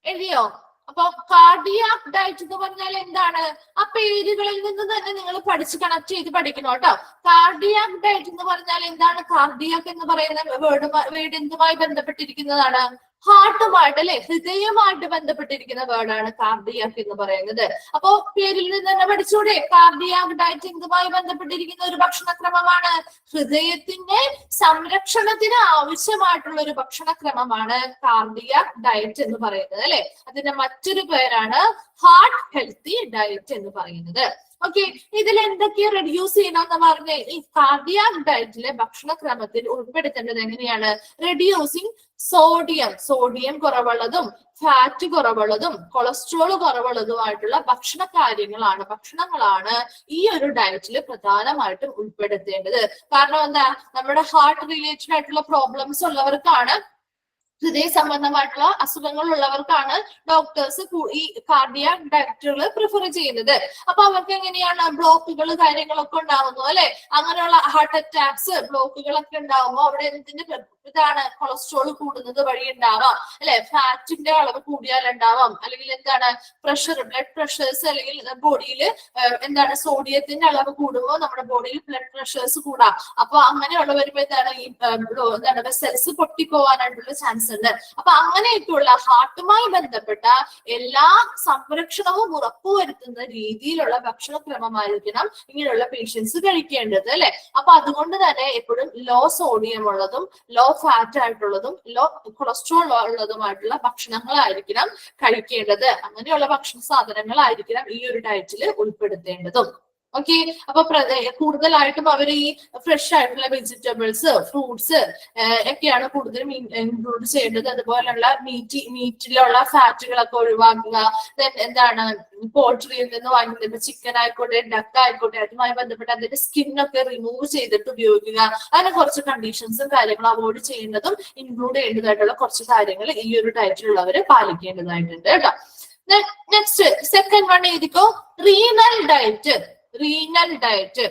എഴുതിയോ? അപ്പൊ കാർഡിയാക് ഡയറ്റ് എന്ന് പറഞ്ഞാൽ എന്താണ്? ആ പേരുകളിൽ നിന്ന് തന്നെ നിങ്ങൾ പഠിച്ച് കണക്ട് ചെയ്ത് പഠിക്കണം കേട്ടോ. കാർഡിയാക് ഡയറ്റ് എന്ന് പറഞ്ഞാൽ എന്താണ്? കാർഡിയാക് എന്ന് പറയുന്ന വേർഡ് എന്തുമായി ബന്ധപ്പെട്ടിരിക്കുന്നതാണ്? ഹാർട്ടുമായിട്ട് അല്ലെ, ഹൃദയമായിട്ട് ബന്ധപ്പെട്ടിരിക്കുന്ന വേർഡാണ് കാർഡിയാക് എന്ന് പറയുന്നത്. അപ്പോ പേരിൽ നിന്ന് തന്നെ പഠിച്ചൂടെ? കാർഡിയാക് ഡയറ്റ് എന്തുമായി ബന്ധപ്പെട്ടിരിക്കുന്ന ഒരു ഭക്ഷണക്രമമാണ്? ഹൃദയത്തിന്റെ സംരക്ഷണത്തിന് ആവശ്യമായിട്ടുള്ള ഒരു ഭക്ഷണക്രമമാണ് കാർഡിയാക് ഡയറ്റ് എന്ന് പറയുന്നത് അല്ലെ. അതിന്റെ മറ്റൊരു പേരാണ് ഹാർട്ട് ഹെൽത്തി ഡയറ്റ് എന്ന് പറയുന്നത്. ഓക്കെ, ഇതിൽ എന്തൊക്കെയോ റെഡ്യൂസ് ചെയ്യണമെന്ന് പറഞ്ഞ് ഈ കാർഡിയാക് ഡയറ്റിലെ ഭക്ഷണക്രമത്തിൽ ഉൾപ്പെടുത്തേണ്ടത് എങ്ങനെയാണ്? Reducing sodium. സോഡിയം കുറവുള്ളതും ഫാറ്റ് കുറവുള്ളതും കൊളസ്ട്രോൾ കുറവുള്ളതുമായിട്ടുള്ള ഭക്ഷണങ്ങളാണ് ഈ ഒരു ഡയറ്റിൽ പ്രധാനമായിട്ടും ഉൾപ്പെടുത്തേണ്ടത്. കാരണം എന്താ? നമ്മുടെ ഹാർട്ട് റിലേറ്റഡ് ആയിട്ടുള്ള പ്രോബ്ലംസ് ഉള്ളവർക്കാണ്, ഹൃദയ സംബന്ധമായിട്ടുള്ള അസുഖങ്ങൾ ഉള്ളവർക്കാണ് ഡോക്ടേഴ്സ് ഈ കാർഡിയാക് ഡയറ്റുകൾ പ്രിഫർ ചെയ്യുന്നത്. അപ്പൊ അവർക്ക് എങ്ങനെയാണ് ബ്ലോക്കുകൾ കാര്യങ്ങളൊക്കെ ഉണ്ടാവുന്നു അല്ലെ. അങ്ങനെയുള്ള ഹാർട്ട് അറ്റാക്സ് ബ്ലോക്കുകളൊക്കെ ഉണ്ടാവുമ്പോൾ അവിടെ എന്തിന്റെ ഇതാണ് കൊളസ്ട്രോൾ കൂടുന്നത് വഴി ഉണ്ടാവാം അല്ലെ, ഫാറ്റിന്റെ അളവ് കൂടിയാൽ ഉണ്ടാവാം, അല്ലെങ്കിൽ എന്താണ് പ്രഷർ, ബ്ലഡ് പ്രഷേഴ്സ്, അല്ലെങ്കിൽ ബോഡിയിൽ എന്താണ് സോഡിയത്തിന്റെ അളവ് കൂടുമ്പോൾ നമ്മുടെ ബോഡിയിൽ ബ്ലഡ് പ്രഷേഴ്സ് കൂടാം. അപ്പൊ അങ്ങനെയുള്ള വരുമ്പോ എന്താണ് ഈ എന്താണ് വെസൽസ് പൊട്ടിപ്പോവാനായിട്ടുള്ള ചാൻസ് ഉണ്ട്. അപ്പൊ അങ്ങനെയൊക്കെയുള്ള ഹാർട്ടുമായി ബന്ധപ്പെട്ട എല്ലാ സംരക്ഷണവും ഉറപ്പുവരുത്തുന്ന രീതിയിലുള്ള ഭക്ഷണക്രമമായിരിക്കണം ഇങ്ങനെയുള്ള പേഷ്യൻസ് കഴിക്കേണ്ടത് അല്ലെ. അപ്പൊ അതുകൊണ്ട് തന്നെ എപ്പോഴും ലോ സോഡിയം ഉള്ളതും ലോ ഫാറ്റ് ആയിട്ടുള്ളതും ലോ കൊളസ്ട്രോൾ ഉള്ളതുമായിട്ടുള്ള ഭക്ഷണങ്ങളായിരിക്കണം കഴിക്കേണ്ടത്. അങ്ങനെയുള്ള ഭക്ഷണ സാധനങ്ങളായിരിക്കണം ഈ ഒരു ഡയറ്റിൽ ഉൾപ്പെടുത്തേണ്ടതും. ഓക്കെ, അപ്പൊ കൂടുതലായിട്ടും അവർ ഈ ഫ്രഷ് ആയിട്ടുള്ള വെജിറ്റബിൾസ്, ഫ്രൂട്ട്സ് ഒക്കെയാണ് കൂടുതലും ഇൻക്ലൂഡ് ചെയ്യേണ്ടത്. അതുപോലുള്ള മീറ്റിലുള്ള ഫാറ്റുകളൊക്കെ ഒഴിവാക്കുക. എന്താണ് പോൾട്രിയിൽ നിന്ന് വാങ്ങുന്നത്, ചിക്കൻ ആയിക്കോട്ടെ ഡക്ക് ആയിക്കോട്ടെ, അതുമായി ബന്ധപ്പെട്ട് അതിന്റെ സ്കിന്നൊക്കെ റിമൂവ് ചെയ്തിട്ട് ഉപയോഗിക്കുക. അങ്ങനെ കുറച്ച് കണ്ടീഷൻസും കാര്യങ്ങളും അവോയ്ഡ് ചെയ്യുന്നതും ഇൻക്ലൂഡ് ചെയ്യേണ്ടതായിട്ടുള്ള കുറച്ച് കാര്യങ്ങൾ ഈ ഒരു ഡയറ്റിലുള്ളവർ പാലിക്കേണ്ടതായിട്ടുണ്ട് കേട്ടോ. നെക്സ്റ്റ് സെക്കൻഡ് വൺ എഴുതിക്കോ, റീനൽ ഡയറ്റ്. റീനൽ ഡയറ്റ്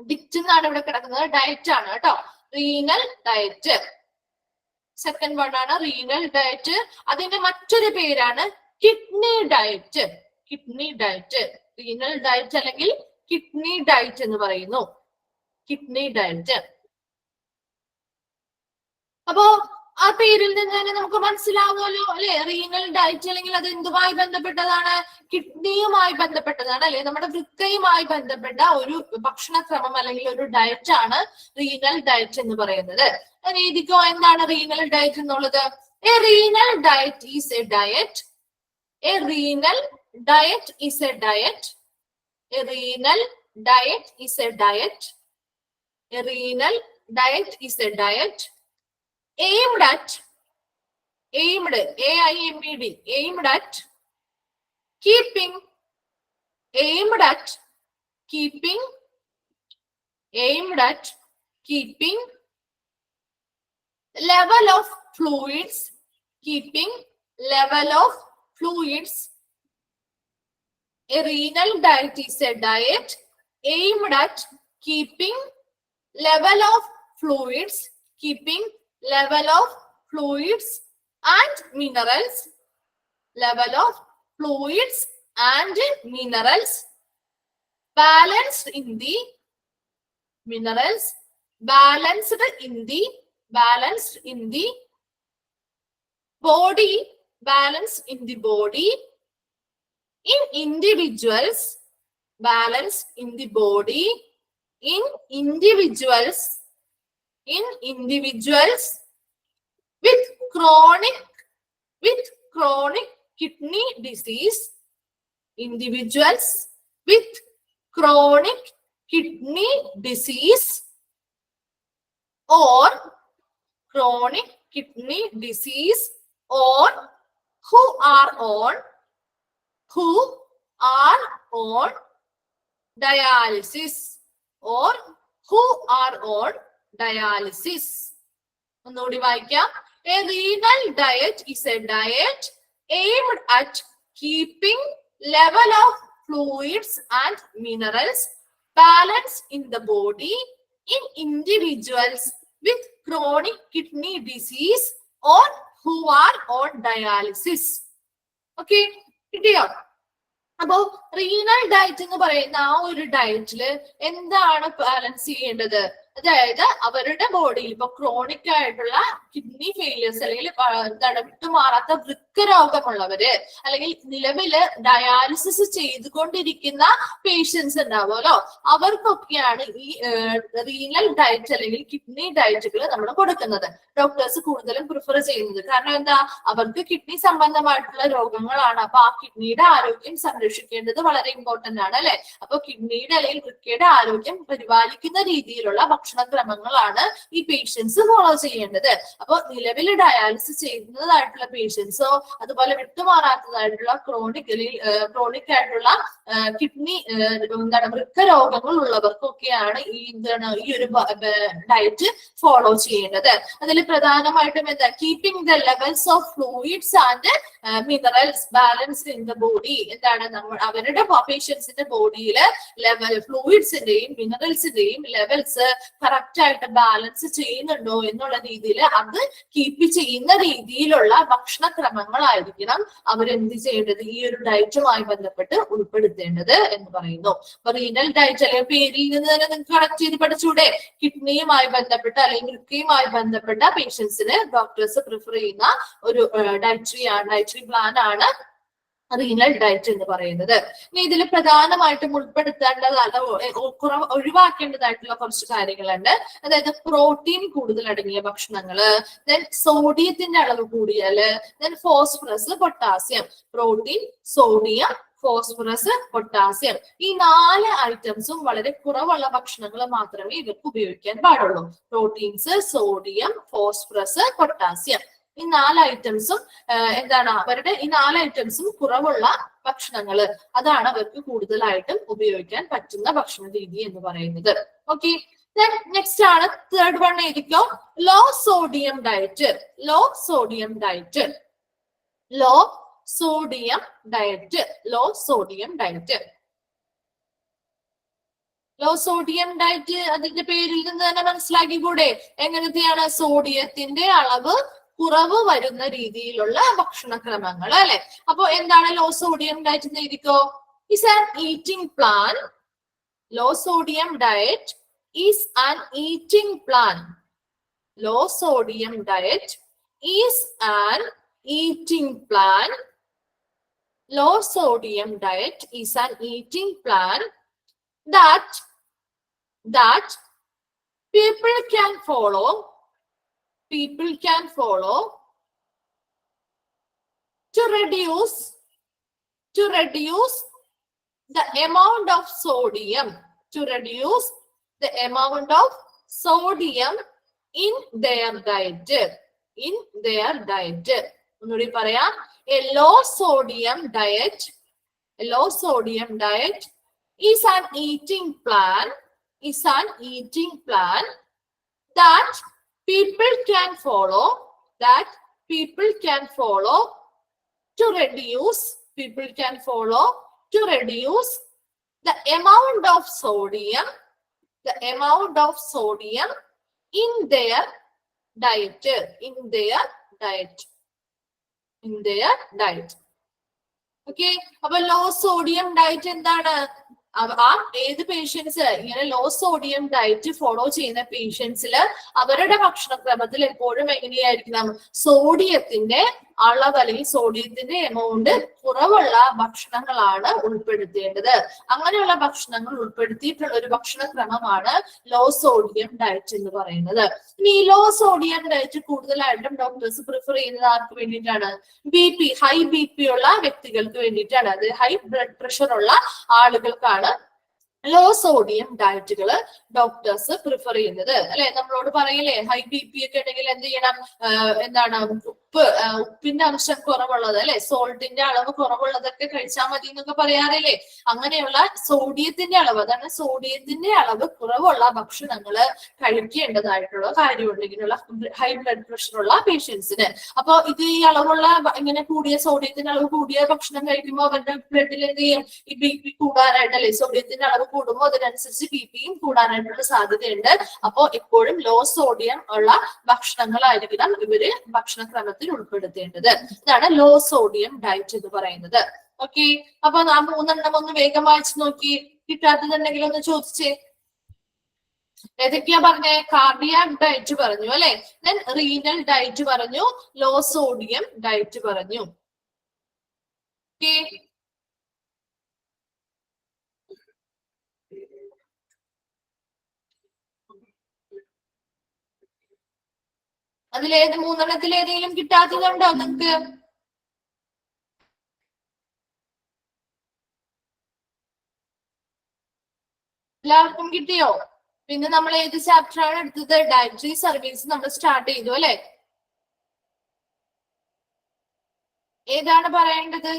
ഡിറ്റ് എന്നാണ് ഇവിടെ കിടക്കുന്നത്, ഡയറ്റ് ആണ് കേട്ടോ. റീനൽ ഡയറ്റ് സെക്കൻഡ് വൺ ആണ് റീനൽ ഡയറ്റ്. അതിന്റെ മറ്റൊരു പേരാണ് kidney diet. Kidney diet, renal diet അല്ലെങ്കിൽ കിഡ്നി ഡയറ്റ് എന്ന് പറയുന്നു. Kidney diet. അപ്പോ ആ പേരിൽ നിന്ന് തന്നെ നമുക്ക് മനസ്സിലാവുമല്ലോ അല്ലെ, റീനൽ ഡയറ്റ് അല്ലെങ്കിൽ അത് എന്തുമായി ബന്ധപ്പെട്ടതാണ്, കിഡ്നിയുമായി ബന്ധപ്പെട്ടതാണ് അല്ലെ, നമ്മുടെ വൃക്കയുമായി ബന്ധപ്പെട്ട ഒരു ഭക്ഷണക്രമം അല്ലെങ്കിൽ ഒരു ഡയറ്റ് ആണ് റീനൽ ഡയറ്റ് എന്ന് പറയുന്നത്. രീതിക്കോ എന്താണ് റീനൽ ഡയറ്റ് എന്നുള്ളത്? A renal diet is a diet. A renal diet is a diet. A renal diet is a diet. A renal diet is a diet aimed at, aimed, AIMED, aimed at keeping, aimed at keeping, aimed at keeping level of fluids, keeping level of fluids. A renal diet is a diet aimed at keeping level of fluids, keeping level of fluids and minerals, level of fluids and minerals balanced in the minerals, balanced in the body, balanced in the body, in individuals, balanced in the body, in individuals with chronic kidney disease, individuals with chronic kidney disease or chronic kidney disease, or who are on dialysis, or who are on dialysis. ഒന്നുകൂടി വായിക്കാം. A renal diet is a diet aimed at keeping level of fluids and minerals balanced in the body in individuals with chronic kidney disease or who are on dialysis. Okay, കിട്ടിയോ? അപ്പോ റീനൽ ഡയറ്റ് എന്ന് പറയുന്ന ആ ഒരു ഡയറ്റില് എന്താണ് ബാലൻസ് ചെയ്യേണ്ടത്? അതായത് അവരുടെ ബോഡിയിൽ ഇപ്പൊ ക്രോണിക് ആയിട്ടുള്ള കിഡ്നി ഫെയിലിയേഴ്സ് അല്ലെങ്കിൽ എന്താണ് വിട്ടുമാറാത്ത വൃക്ക രോഗമുള്ളവര് അല്ലെങ്കിൽ നിലവില് ഡയാലിസിസ് ചെയ്തുകൊണ്ടിരിക്കുന്ന പേഷ്യൻസ് ഉണ്ടാവുമല്ലോ, അവർക്കൊക്കെയാണ് ഈ റീനൽ ഡയറ്റ് അല്ലെങ്കിൽ കിഡ്നി ഡയറ്റുകൾ നമ്മൾ കൊടുക്കുന്നത്. ഡോക്ടേഴ്സ് കൂടുതലും പ്രിഫർ ചെയ്യുന്നത് കാരണം എന്താ, അവർക്ക് കിഡ്നി സംബന്ധമായിട്ടുള്ള രോഗങ്ങളാണ്. അപ്പൊ ആ കിഡ്നിയുടെ ആരോഗ്യം സംരക്ഷിക്കേണ്ടത് വളരെ ഇമ്പോർട്ടന്റ് ആണ് അല്ലെ. അപ്പൊ കിഡ്നിയുടെ അല്ലെങ്കിൽ വൃക്കയുടെ ആരോഗ്യം പരിപാലിക്കുന്ന രീതിയിലുള്ള ഭക്ഷണക്രമങ്ങളാണ് ഈ പേഷ്യൻസ് ഫോളോ ചെയ്യേണ്ടത്. അപ്പൊ നിലവിൽ ഡയാലിസിസ് ചെയ്യുന്നതായിട്ടുള്ള പേഷ്യൻസോ അതുപോലെ വിട്ടുമാറാത്തതായിട്ടുള്ള ക്രോണിക് ആയിട്ടുള്ള കിഡ്നി എന്താണ് വൃക്ക രോഗങ്ങൾ ഉള്ളവർക്കൊക്കെയാണ് ഈ ഒരു ഡയറ്റ് ഫോളോ ചെയ്യേണ്ടത്. അതിൽ പ്രധാനമായിട്ടും എന്താ, keeping the levels of fluids and minerals balanced in the body. എന്താണ് അവരുടെ പേഷ്യൻസിന്റെ ബോഡിയില് ഫ്ലൂയിഡ്സിന്റെയും മിനറൽസിന്റെയും ലെവൽസ് കറക്റ്റ് ആയിട്ട് ബാലൻസ് ചെയ്യുന്നുണ്ടോ എന്നുള്ള രീതിയിൽ അത് കീപ്പ് ചെയ്യുന്ന രീതിയിലുള്ള ഭക്ഷണക്രമങ്ങളായിരിക്കണം അവരെന്ത് ചെയ്യേണ്ടത്, ഈ ഒരു ഡയറ്റുമായി ബന്ധപ്പെട്ട് ഉൾപ്പെടുത്തേണ്ടത് എന്ന് പറയുന്നു. അപ്പൊ റീനൽ ഡയറ്റ് അല്ലെങ്കിൽ പേരിൽ നിന്ന് തന്നെ നിങ്ങൾക്ക് കണക്ട് ചെയ്ത് പഠിച്ചൂടെ? കിഡ്നിയുമായി ബന്ധപ്പെട്ട അല്ലെങ്കിൽ വൃക്കയുമായി ബന്ധപ്പെട്ട പേഷ്യൻസിന് ഡോക്ടേഴ്സ് പ്രിഫർ ചെയ്യുന്ന ഒരു ഡയറ്ററി പ്ലാൻ ആണ് റീനൽ ഡയറ്റ് എന്ന് പറയുന്നത്. ഇനി ഇതിൽ പ്രധാനമായിട്ടും ഒഴിവാക്കേണ്ടതായിട്ടുള്ള കുറച്ച് കാര്യങ്ങളുണ്ട്. അതായത് പ്രോട്ടീൻ കൂടുതൽ അടങ്ങിയ ഭക്ഷണങ്ങള്, ദെൻ സോഡിയത്തിന്റെ അളവ് കൂടിയാല്, then phosphorus, potassium. Protein, sodium, phosphorus, potassium, ഈ 4 ഐറ്റംസും വളരെ കുറവുള്ള ഭക്ഷണങ്ങൾ മാത്രമേ ഇവർക്ക് ഉപയോഗിക്കാൻ പാടുള്ളൂ. പ്രോട്ടീൻസ്, സോഡിയം, ഫോസ്ഫറസ്, പൊട്ടാസ്യം, ഈ 4 ഐറ്റംസും എന്താണ് അവരുടെ ഈ 4 ഐറ്റംസും കുറവുള്ള ഭക്ഷണങ്ങള്, അതാണ് അവർക്ക് കൂടുതലായിട്ടും ഉപയോഗിക്കാൻ പറ്റുന്ന ഭക്ഷണ രീതി എന്ന് പറയുന്നത്. ഓക്കെ, നെക്സ്റ്റ് ആണ് തേർഡ് വൺ. എഴുതിക്കോ, low sodium diet. Low sodium diet, low sodium diet, low sodium diet. Low sodium diet അതിന്റെ പേരിൽ നിന്ന് തന്നെ മനസ്സിലാക്കിക്കൂടെ? എങ്ങനത്തെയാണ്? സോഡിയത്തിന്റെ അളവ് കുറവ് വരുന്ന രീതിയിലുള്ള ഭക്ഷണക്രമങ്ങൾ അല്ലെ. അപ്പൊ എന്താണ് ലോ സോഡിയം ഡയറ്റ് എന്ന് എഴുതിക്കോ. Is an eating plan. Low sodium diet is an eating plan. Low sodium diet is an eating plan. Low sodium diet is an eating plan that people can follow. People can follow to reduce the amount of sodium. To reduce the amount of sodium in their diet. In their diet. ഒന്നുകൂടി പറയാം. A low sodium diet is an eating plan that people can follow to reduce the amount of sodium in their diet. Okay, അപ്പൊ ലോ സോഡിയം ഡയറ്റ് എന്താണ്? ഏത് പേഷ്യൻസ് ഇങ്ങനെ ലോ സോഡിയം ഡയറ്റ് ഫോളോ ചെയ്യുന്ന പേഷ്യൻസില് അവരുടെ ഭക്ഷണക്രമത്തിൽ എപ്പോഴും എങ്ങനെയായിരിക്കണം? സോഡിയത്തിന്റെ അളവ് അല്ലെങ്കിൽ സോഡിയത്തിന്റെ എമൗണ്ട് കുറവുള്ള ഭക്ഷണങ്ങളാണ് ഉൾപ്പെടുത്തേണ്ടത്. അങ്ങനെയുള്ള ഭക്ഷണങ്ങൾ ഉൾപ്പെടുത്തിയിട്ടുള്ള ഒരു ഭക്ഷണക്രമമാണ് ലോ സോഡിയം ഡയറ്റ് എന്ന് പറയുന്നത്. ഇനി ഈ ലോ സോഡിയം ഡയറ്റ് കൂടുതലായിട്ടും ഡോക്ടേഴ്സ് പ്രിഫർ ചെയ്യുന്നത് ആർക്ക് വേണ്ടിയിട്ടാണ്? ഹൈ ബി പി ഉള്ള വ്യക്തികൾക്ക് വേണ്ടിയിട്ടാണ്. അത് ഹൈ ബ്ലഡ് പ്രഷർ ഉള്ള ആളുകൾക്കാണ് ലോ സോഡിയം ഡയറ്റുകൾ ഡോക്ടേഴ്സ് പ്രിഫർ ചെയ്യുന്നത് അല്ലെ. നമ്മളോട് പറയില്ലേ ഹൈ ബി പി ഒക്കെ ഉണ്ടെങ്കിൽ എന്ത് ചെയ്യണം? എന്താണ് ഉപ്പിന്റെ അംശം കുറവുള്ളത് അല്ലെ, സോൾട്ടിന്റെ അളവ് കുറവുള്ളതൊക്കെ കഴിച്ചാൽ മതി എന്നൊക്കെ പറയാറില്ലേ. അങ്ങനെയുള്ള സോഡിയത്തിന്റെ അളവ്, അതാണ് സോഡിയത്തിന്റെ അളവ് കുറവുള്ള ഭക്ഷണങ്ങള് കഴിക്കേണ്ടതായിട്ടുള്ള കാര്യമുണ്ട് ഇങ്ങനെയുള്ള ഹൈ ബ്ലഡ് പ്രഷർ ഉള്ള പേഷ്യൻസിന്. അപ്പൊ ഇത് ഈ അളവുള്ള ഇങ്ങനെ കൂടിയ സോഡിയത്തിന്റെ അളവ് കൂടിയ ഭക്ഷണം കഴിക്കുമ്പോൾ അവരുടെ ബ്ലഡിൽ എന്ത് ചെയ്യും? ഈ ബി പി കൂടാനായിട്ടല്ലേ, സോഡിയത്തിന്റെ അളവ് കൂടുമ്പോൾ അതിനനുസരിച്ച് ബി പിയും കൂടാനായിട്ടുള്ള സാധ്യതയുണ്ട്. അപ്പോ എപ്പോഴും ലോ സോഡിയം ഉള്ള ഭക്ഷണങ്ങളായിരിക്കണം ഇവര് ഭക്ഷണക്രമത്തിൽ ഉൾപ്പെടുത്തേണ്ടത്. ഇതാണ് ലോ സോഡിയം ഡയറ്റ് എന്ന് പറയുന്നത്. ഓക്കെ, അപ്പൊ ആ 3 ഒന്ന് വേഗം വായിച്ചു നോക്കി. കിട്ടാത്തതുണ്ടെങ്കിൽ ഒന്ന് ചോദിച്ചേ. ഏതൊക്കെയാ പറഞ്ഞേ? കാർഡിയാക് ഡയറ്റ് പറഞ്ഞു അല്ലെ, ദെൻ റീനൽ ഡയറ്റ് പറഞ്ഞു, ലോ സോഡിയം ഡയറ്റ് പറഞ്ഞു. ഓക്കെ, അതിലേത് 3 ഏതെങ്കിലും കിട്ടാത്തതുണ്ടോ നിങ്ങൾക്ക്? എല്ലാവർക്കും കിട്ടിയോ? പിന്നെ നമ്മൾ ഏത് ചാപ്റ്റർ ആണ് എടുത്തത്? ഡയറ്ററി സർവീസ് നമ്മൾ സ്റ്റാർട്ട് ചെയ്തു അല്ലെ. ഏതാണ് പറയേണ്ടത്?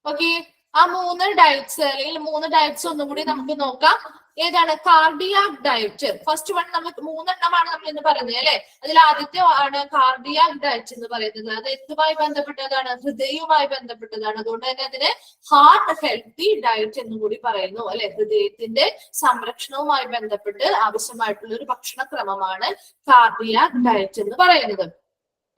ഓക്കെ, ആ 3 ഡയറ്റ്സ് അല്ലെങ്കിൽ 3 ഡയറ്റ്സ് ഒന്നും കൂടി നമുക്ക് നോക്കാം. ഏതാണ് കാർഡിയാക് ഡയറ്റ്. ഫസ്റ്റ് വൺ നമുക്ക് 3 എണ്ണമാണ് നമ്മൾ ഇന്ന് പറഞ്ഞത് അല്ലെ. അതിൽ ആദ്യത്തെ ആണ് കാർഡിയാക് ഡയറ്റ് എന്ന് പറയുന്നത്. അത് എന്തുമായി ബന്ധപ്പെട്ടതാണ്? ഹൃദയവുമായി ബന്ധപ്പെട്ടതാണ്. അതുകൊണ്ട് തന്നെ അതിന് ഹാർട്ട് ഹെൽത്തി ഡയറ്റ് എന്ന് കൂടി പറയുന്നു അല്ലെ. ഹൃദയത്തിന്റെ സംരക്ഷണവുമായി ബന്ധപ്പെട്ട് ആവശ്യമായിട്ടുള്ള ഒരു ഭക്ഷണക്രമമാണ് കാർഡിയാക് ഡയറ്റ് എന്ന് പറയുന്നത്.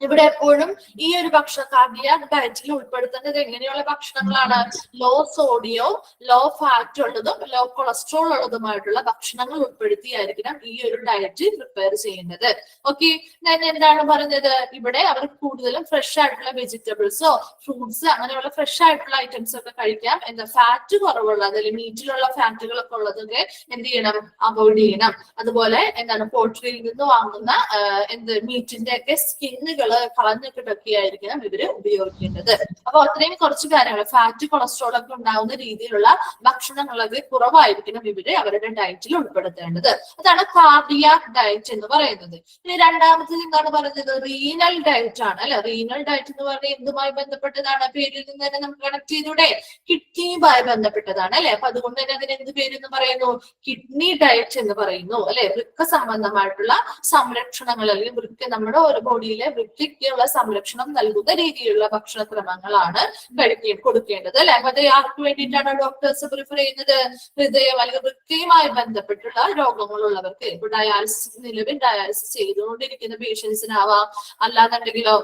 ഇവിടെ എപ്പോഴും ഈ ഒരു കാർഡിയാക് ഡയറ്റിൽ ഉൾപ്പെടുത്തേണ്ടത് എങ്ങനെയുള്ള ഭക്ഷണങ്ങളാണ്? ലോ സോഡിയവും ലോ ഫാറ്റ് ഉള്ളതും ലോ കൊളസ്ട്രോൾ ഉള്ളതുമായിട്ടുള്ള ഭക്ഷണങ്ങൾ ഉൾപ്പെടുത്തിയായിരിക്കണം ഈ ഒരു ഡയറ്റ് പ്രിപ്പയർ ചെയ്യുന്നത്. ഓക്കെ, ഞാൻ എന്താണ് പറഞ്ഞത്? ഇവിടെ അവർ കൂടുതലും ഫ്രഷ് ആയിട്ടുള്ള വെജിറ്റബിൾസോ ഫ്രൂട്ട്സ് അങ്ങനെയുള്ള ഫ്രഷ് ആയിട്ടുള്ള ഐറ്റംസ് ഒക്കെ കഴിക്കാം. എന്താ ഫാറ്റ് കുറവുള്ള അല്ലെങ്കിൽ മീറ്റിലുള്ള ഫാറ്റുകളൊക്കെ ഉള്ളതൊക്കെ എന്ത് ചെയ്യണം? അവോയ്ഡ് ചെയ്യണം. അതുപോലെ എന്താണ് പോൾട്രിയിൽ നിന്ന് വാങ്ങുന്ന മീറ്റിന്റെ ഒക്കെ സ്കിന്നുകൾ കളഞ്ഞിട്ടൊക്കെ ആയിരിക്കണം ഇവര് ഉപയോഗിക്കേണ്ടത്. അപ്പൊ അത്രയും കുറച്ച് കാര്യങ്ങൾ ഫാറ്റ് കൊളസ്ട്രോൾ ഒക്കെ ഉണ്ടാകുന്ന രീതിയിലുള്ള ഭക്ഷണങ്ങളൊക്കെ കുറവായിരിക്കണം ഇവര് അവരുടെ ഡയറ്റിൽ ഉൾപ്പെടുത്തേണ്ടത്. അതാണ് കാർഡിയാക് ഡയറ്റ് എന്ന് പറയുന്നത്. ഇനി രണ്ടാമത്തത് എന്താണ് പറയുന്നത്? റീനൽ ഡയറ്റ് ആണ് അല്ലെ. റീനൽ ഡയറ്റ് എന്ന് പറഞ്ഞാൽ എന്തുമായി ബന്ധപ്പെട്ടതാണ്? പേരിൽ നിന്ന് തന്നെ നമുക്ക് കണക്ട് ചെയ്തൂടെ? കിഡ്നിയുമായി ബന്ധപ്പെട്ടതാണ് അല്ലെ. അപ്പൊ അതുകൊണ്ട് തന്നെ അതിന് എന്ത് പേരെന്ന് പറയുന്നു? കിഡ്നി ഡയറ്റ് എന്ന് പറയുന്നു അല്ലെ. വൃക്ക സംബന്ധമായിട്ടുള്ള സംരക്ഷണങ്ങൾ അല്ലെങ്കിൽ വൃക്ക നമ്മുടെ ഒരു ബോഡിയിലെ വൃക്കയ്ക്കുള്ള സംരക്ഷണം നൽകുന്ന രീതിയിലുള്ള ഭക്ഷണക്രമങ്ങളാണ് കൊടുക്കേണ്ടത് അല്ലെ. അപ്പൊ അത് ആർക്ക് വേണ്ടിയിട്ടാണ് ഡോക്ടേഴ്സ് പ്രിഫർ ചെയ്യുന്നത്? ഹൃദയം അല്ലെങ്കിൽ വൃക്കയുമായി ബന്ധപ്പെട്ടുള്ള രോഗങ്ങളുള്ളവർക്ക്. ഇപ്പൊ നിലവിൽ ഡയാലിസിസ് ചെയ്തുകൊണ്ടിരിക്കുന്ന പേഷ്യൻസിനാവാം, അല്ലാന്നുണ്ടെങ്കിലോ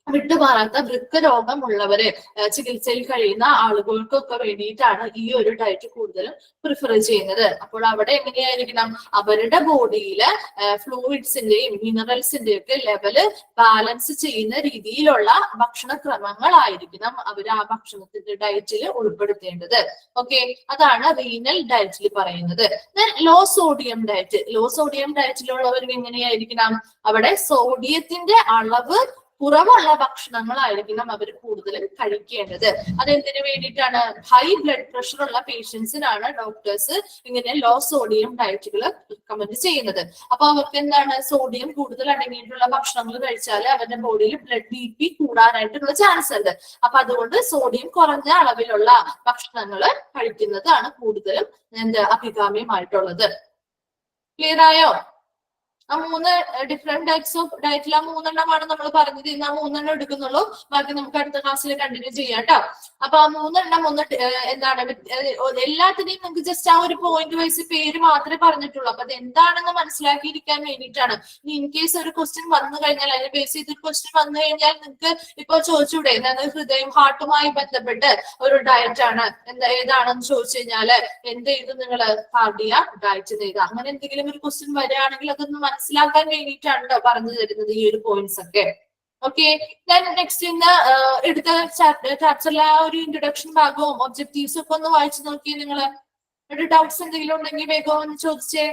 വിട്ടുമാറാത്ത വൃക്ക രോഗമുള്ളവര് ചികിത്സയിൽ കഴിയുന്ന ആളുകൾക്കൊക്കെ വേണ്ടിയിട്ടാണ് ഈ ഒരു ഡയറ്റ് കൂടുതലും പ്രിഫർ ചെയ്യുന്നത്. അപ്പോൾ അവിടെ എങ്ങനെയായിരിക്കണം? അവരുടെ ബോഡിയിലെ ഫ്ലൂയിഡ്സിന്റെയും മിനറൽസിന്റെയും ഒക്കെ ലെവല് ബാലൻസ് ചെയ്യുന്ന രീതിയിലുള്ള ഭക്ഷണക്രമങ്ങളായിരിക്കണം അവർ ആ ഭക്ഷണത്തിന്റെ ഡയറ്റിൽ ഉൾപ്പെടുത്തേണ്ടത്. ഓക്കെ, അതാണ് റീനൽ ഡയറ്റിൽ പറയുന്നത്. Low sodium diet. Low sodium ഡയറ്റിലുള്ളവർക്ക് എങ്ങനെയായിരിക്കണം? അവിടെ സോഡിയത്തിന്റെ അളവ് കുറവുള്ള ഭക്ഷണങ്ങളായിരിക്കണം അവർ കൂടുതലും കഴിക്കേണ്ടത്. അതെന്തിനു വേണ്ടിയിട്ടാണ്? ഹൈ ബ്ലഡ് പ്രഷർ ഉള്ള പേഷ്യൻസിനാണ് ഡോക്ടേഴ്സ് ഇങ്ങനെ ലോ സോഡിയം ഡയറ്റുകൾ റെക്കമെൻഡ് ചെയ്യുന്നത്. അപ്പൊ അവർക്ക് എന്താണ്? സോഡിയം കൂടുതൽ അടങ്ങിയിട്ടുള്ള ഭക്ഷണങ്ങൾ കഴിച്ചാൽ അവരുടെ ബോഡിയിൽ BP കൂടാനായിട്ടുള്ള ചാൻസ് ഉണ്ട്. അപ്പൊ അതുകൊണ്ട് സോഡിയം കുറഞ്ഞ അളവിലുള്ള ഭക്ഷണങ്ങൾ കഴിക്കുന്നതാണ് കൂടുതലും അഭികാമ്യമായിട്ടുള്ളത്. ക്ലിയർ ആയോ? ആ 3 ഡിഫറെന്റ് ടൈപ്സ് ഓഫ് ഡയറ്റിൽ ആ 3 എണ്ണമാണ് നമ്മൾ പറഞ്ഞത്. ഇന്ന് ആ 3 എണ്ണം എടുക്കുന്നുള്ളൂ. ബാക്കി നമുക്ക് അടുത്ത ക്ലാസ്സിൽ കണ്ടിന്യൂ ചെയ്യാം കേട്ടോ. അപ്പൊ ആ 3 എണ്ണം എന്താണ് എല്ലാത്തിനെയും നമുക്ക് ജസ്റ്റ് ആ ഒരു പോയിന്റ് വൈസ് പേര് മാത്രമേ പറഞ്ഞിട്ടുള്ളൂ. അപ്പൊ അത് എന്താണെന്ന് മനസ്സിലാക്കിയിരിക്കാൻ വേണ്ടിയിട്ടാണ്. ഇനി ഇൻ കേസ് ഒരു ക്വസ്റ്റ്യൻ വന്നു കഴിഞ്ഞാൽ അതിന് ബേസ് ചെയ്തൊരു ക്വസ്റ്റ്യൻ വന്നു കഴിഞ്ഞാൽ നിങ്ങൾക്ക് ഇപ്പൊ ചോദിച്ചൂടെ ഹൃദയം ഹാർട്ടുമായി ബന്ധപ്പെട്ട് ഒരു ഡയറ്റ് ആണ് ഏതാണെന്ന് ചോദിച്ചു കഴിഞ്ഞാല് എന്ത് ചെയ്തു നിങ്ങൾ? കാർഡിയാക് ഡയറ്റ് ചെയ്ത് അങ്ങനെ എന്തെങ്കിലും ഒരു ക്വസ്റ്റ്യൻ വരികയാണെങ്കിൽ അതൊന്ന് മനസ്സിലാക്കാൻ വേണ്ടിയിട്ടാണ് പറഞ്ഞു തരുന്നത് ഈ ഒരു പോയിന്റ്സ് ഒക്കെ. ഓക്കെ, നെക്സ്റ്റ് ഇന്ന് എടുത്ത ചാപ്റ്ററിലെ ആ ഒരു ഇൻട്രൊഡക്ഷൻ ഭാഗവും ഒബ്ജക്റ്റീവ്സും ഒക്കെ ഒന്ന് വായിച്ചു നോക്കി. നിങ്ങള് ഡൗട്ട്സ് എന്തെങ്കിലും ഉണ്ടെങ്കിൽ വേഗം ഒന്ന് ചോദിച്ചേ.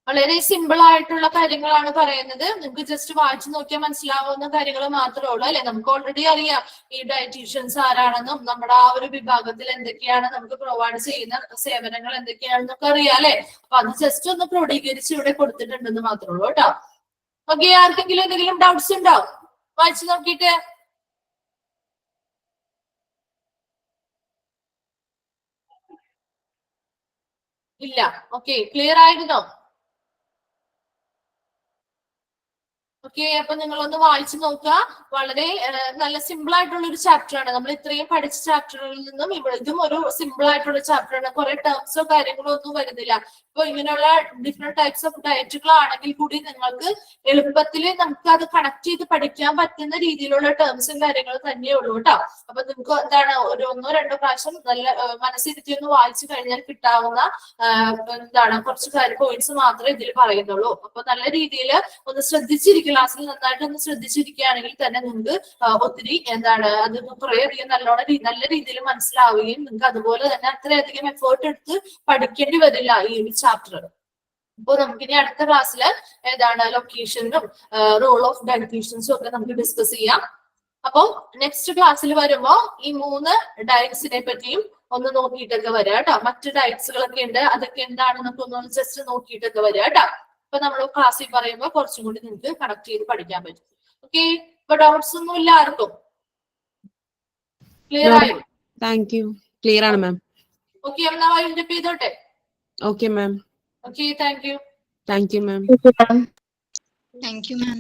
വളരെ സിമ്പിൾ ആയിട്ടുള്ള കാര്യങ്ങളാണ് പറയുന്നത്. നിങ്ങൾക്ക് ജസ്റ്റ് വായിച്ചു നോക്കിയാൽ മനസ്സിലാവുന്ന കാര്യങ്ങൾ മാത്രമേ ഉള്ളൂ അല്ലെ. നമുക്ക് ഓൾറെഡി അറിയാം ഈ ഡയറ്റീഷ്യൻസ് ആരാണെന്നും നമ്മുടെ ആ ഒരു വിഭാഗത്തിൽ എന്തൊക്കെയാണ് നമുക്ക് പ്രൊവൈഡ് ചെയ്യുന്ന സേവനങ്ങൾ എന്തൊക്കെയാണെന്നൊക്കെ അറിയാം അല്ലെ. അപ്പൊ അത് ജസ്റ്റ് ഒന്ന് ക്രോഡീകരിച്ച് ഇവിടെ കൊടുത്തിട്ടുണ്ടെന്ന് മാത്രമേ ഉള്ളൂ കേട്ടോ. ഓക്കെ, ആർക്കെങ്കിലും എന്തെങ്കിലും ഡൗട്ട്സ് ഉണ്ടോ? വായിച്ചു നോക്കിയിട്ട്. ഇല്ല. ഓക്കെ, ക്ലിയർ ആയിരുന്നോ? ഓക്കെ, അപ്പൊ നിങ്ങളൊന്ന് വായിച്ചു നോക്കുക. വളരെ നല്ല സിമ്പിൾ ആയിട്ടുള്ള ഒരു ചാപ്റ്റർ ആണ്. നമ്മൾ ഇത്രയും പഠിച്ച ചാപ്റ്ററുകളിൽ നിന്നും ഇതും ഒരു സിമ്പിൾ ആയിട്ടുള്ള ചാപ്റ്റർ ആണ്. കുറെ ടേംസോ കാര്യങ്ങളോ ഒന്നും വരുന്നില്ല. ഇപ്പൊ ഇങ്ങനെയുള്ള ഡിഫറെന്റ് ടൈപ്സ് ഓഫ് ഡയറ്റുകളാണെങ്കിൽ കൂടി നിങ്ങൾക്ക് എളുപ്പത്തിൽ നമുക്ക് അത് കണക്ട് ചെയ്ത് പഠിക്കാൻ പറ്റുന്ന രീതിയിലുള്ള ടേംസും കാര്യങ്ങളും തന്നെ ഉള്ളൂ കേട്ടോ. അപ്പൊ നിങ്ങൾക്ക് എന്താണ് ഒരു 1-2 പ്രാവശ്യം നല്ല മനസ്സിരുത്തി ഒന്ന് വായിച്ചു കഴിഞ്ഞാൽ കിട്ടാവുന്ന കുറച്ച് പോയിന്റ്സ് മാത്രമേ ഇതിൽ പറയുന്നുള്ളൂ. അപ്പൊ നല്ല രീതിയിൽ ഒന്ന് ശ്രദ്ധിച്ചിരിക്കും. ക്ലാസ്സിൽ നന്നായിട്ട് ഒന്ന് ശ്രദ്ധിച്ചിരിക്കുകയാണെങ്കിൽ തന്നെ നിങ്ങൾക്ക് ഒത്തിരി അത് കുറേയധികം നല്ല രീതിയിൽ മനസ്സിലാവുകയും നിങ്ങൾക്ക് അതുപോലെ തന്നെ അത്രയധികം എഫേർട്ട് എടുത്ത് പഠിക്കേണ്ടി വരില്ല ഈ ഒരു ചാപ്റ്റർ. ഇപ്പൊ നമുക്കിനി അടുത്ത ക്ലാസ്സിൽ ലൊക്കേഷനും റോൾ ഓഫ് ഡയറ്റീഷ്യൻസും ഒക്കെ നമുക്ക് ഡിസ്കസ് ചെയ്യാം. അപ്പൊ നെക്സ്റ്റ് ക്ലാസ്സിൽ വരുമ്പോ ഈ 3 ഡയറ്റ്സിനെ പറ്റിയും ഒന്ന് നോക്കിയിട്ടൊക്കെ വരിക കേട്ടോ. മറ്റു ഡയറ്റ്സുകളൊക്കെ ഉണ്ട്, അതൊക്കെ എന്താണെന്നൊക്കെ ഒന്ന് ജസ്റ്റ് നോക്കിയിട്ടൊക്കെ വരിക കേട്ടോ. അപ്പൊ നമ്മൾ ക്ലാസ്സിൽ പറയുമ്പോൾ കുറച്ചും കൂടി നിങ്ങൾക്ക് കണക്ട് ചെയ്ത് പഠിക്കാൻ പറ്റും. ഓക്കെ, ഇപ്പൊ ഡൗട്ട്സ് ഒന്നും ഇല്ല ആർക്കും? Clear No. ആയി? Thank you. Clear ആണ് മാം. ഓക്കെ, എന്നാ വൈൻഡപ്പ് ചെയ്തോട്ടെ. Okay ma'am. Okay, thank you. Thank you ma'am. Thank you, ma'am.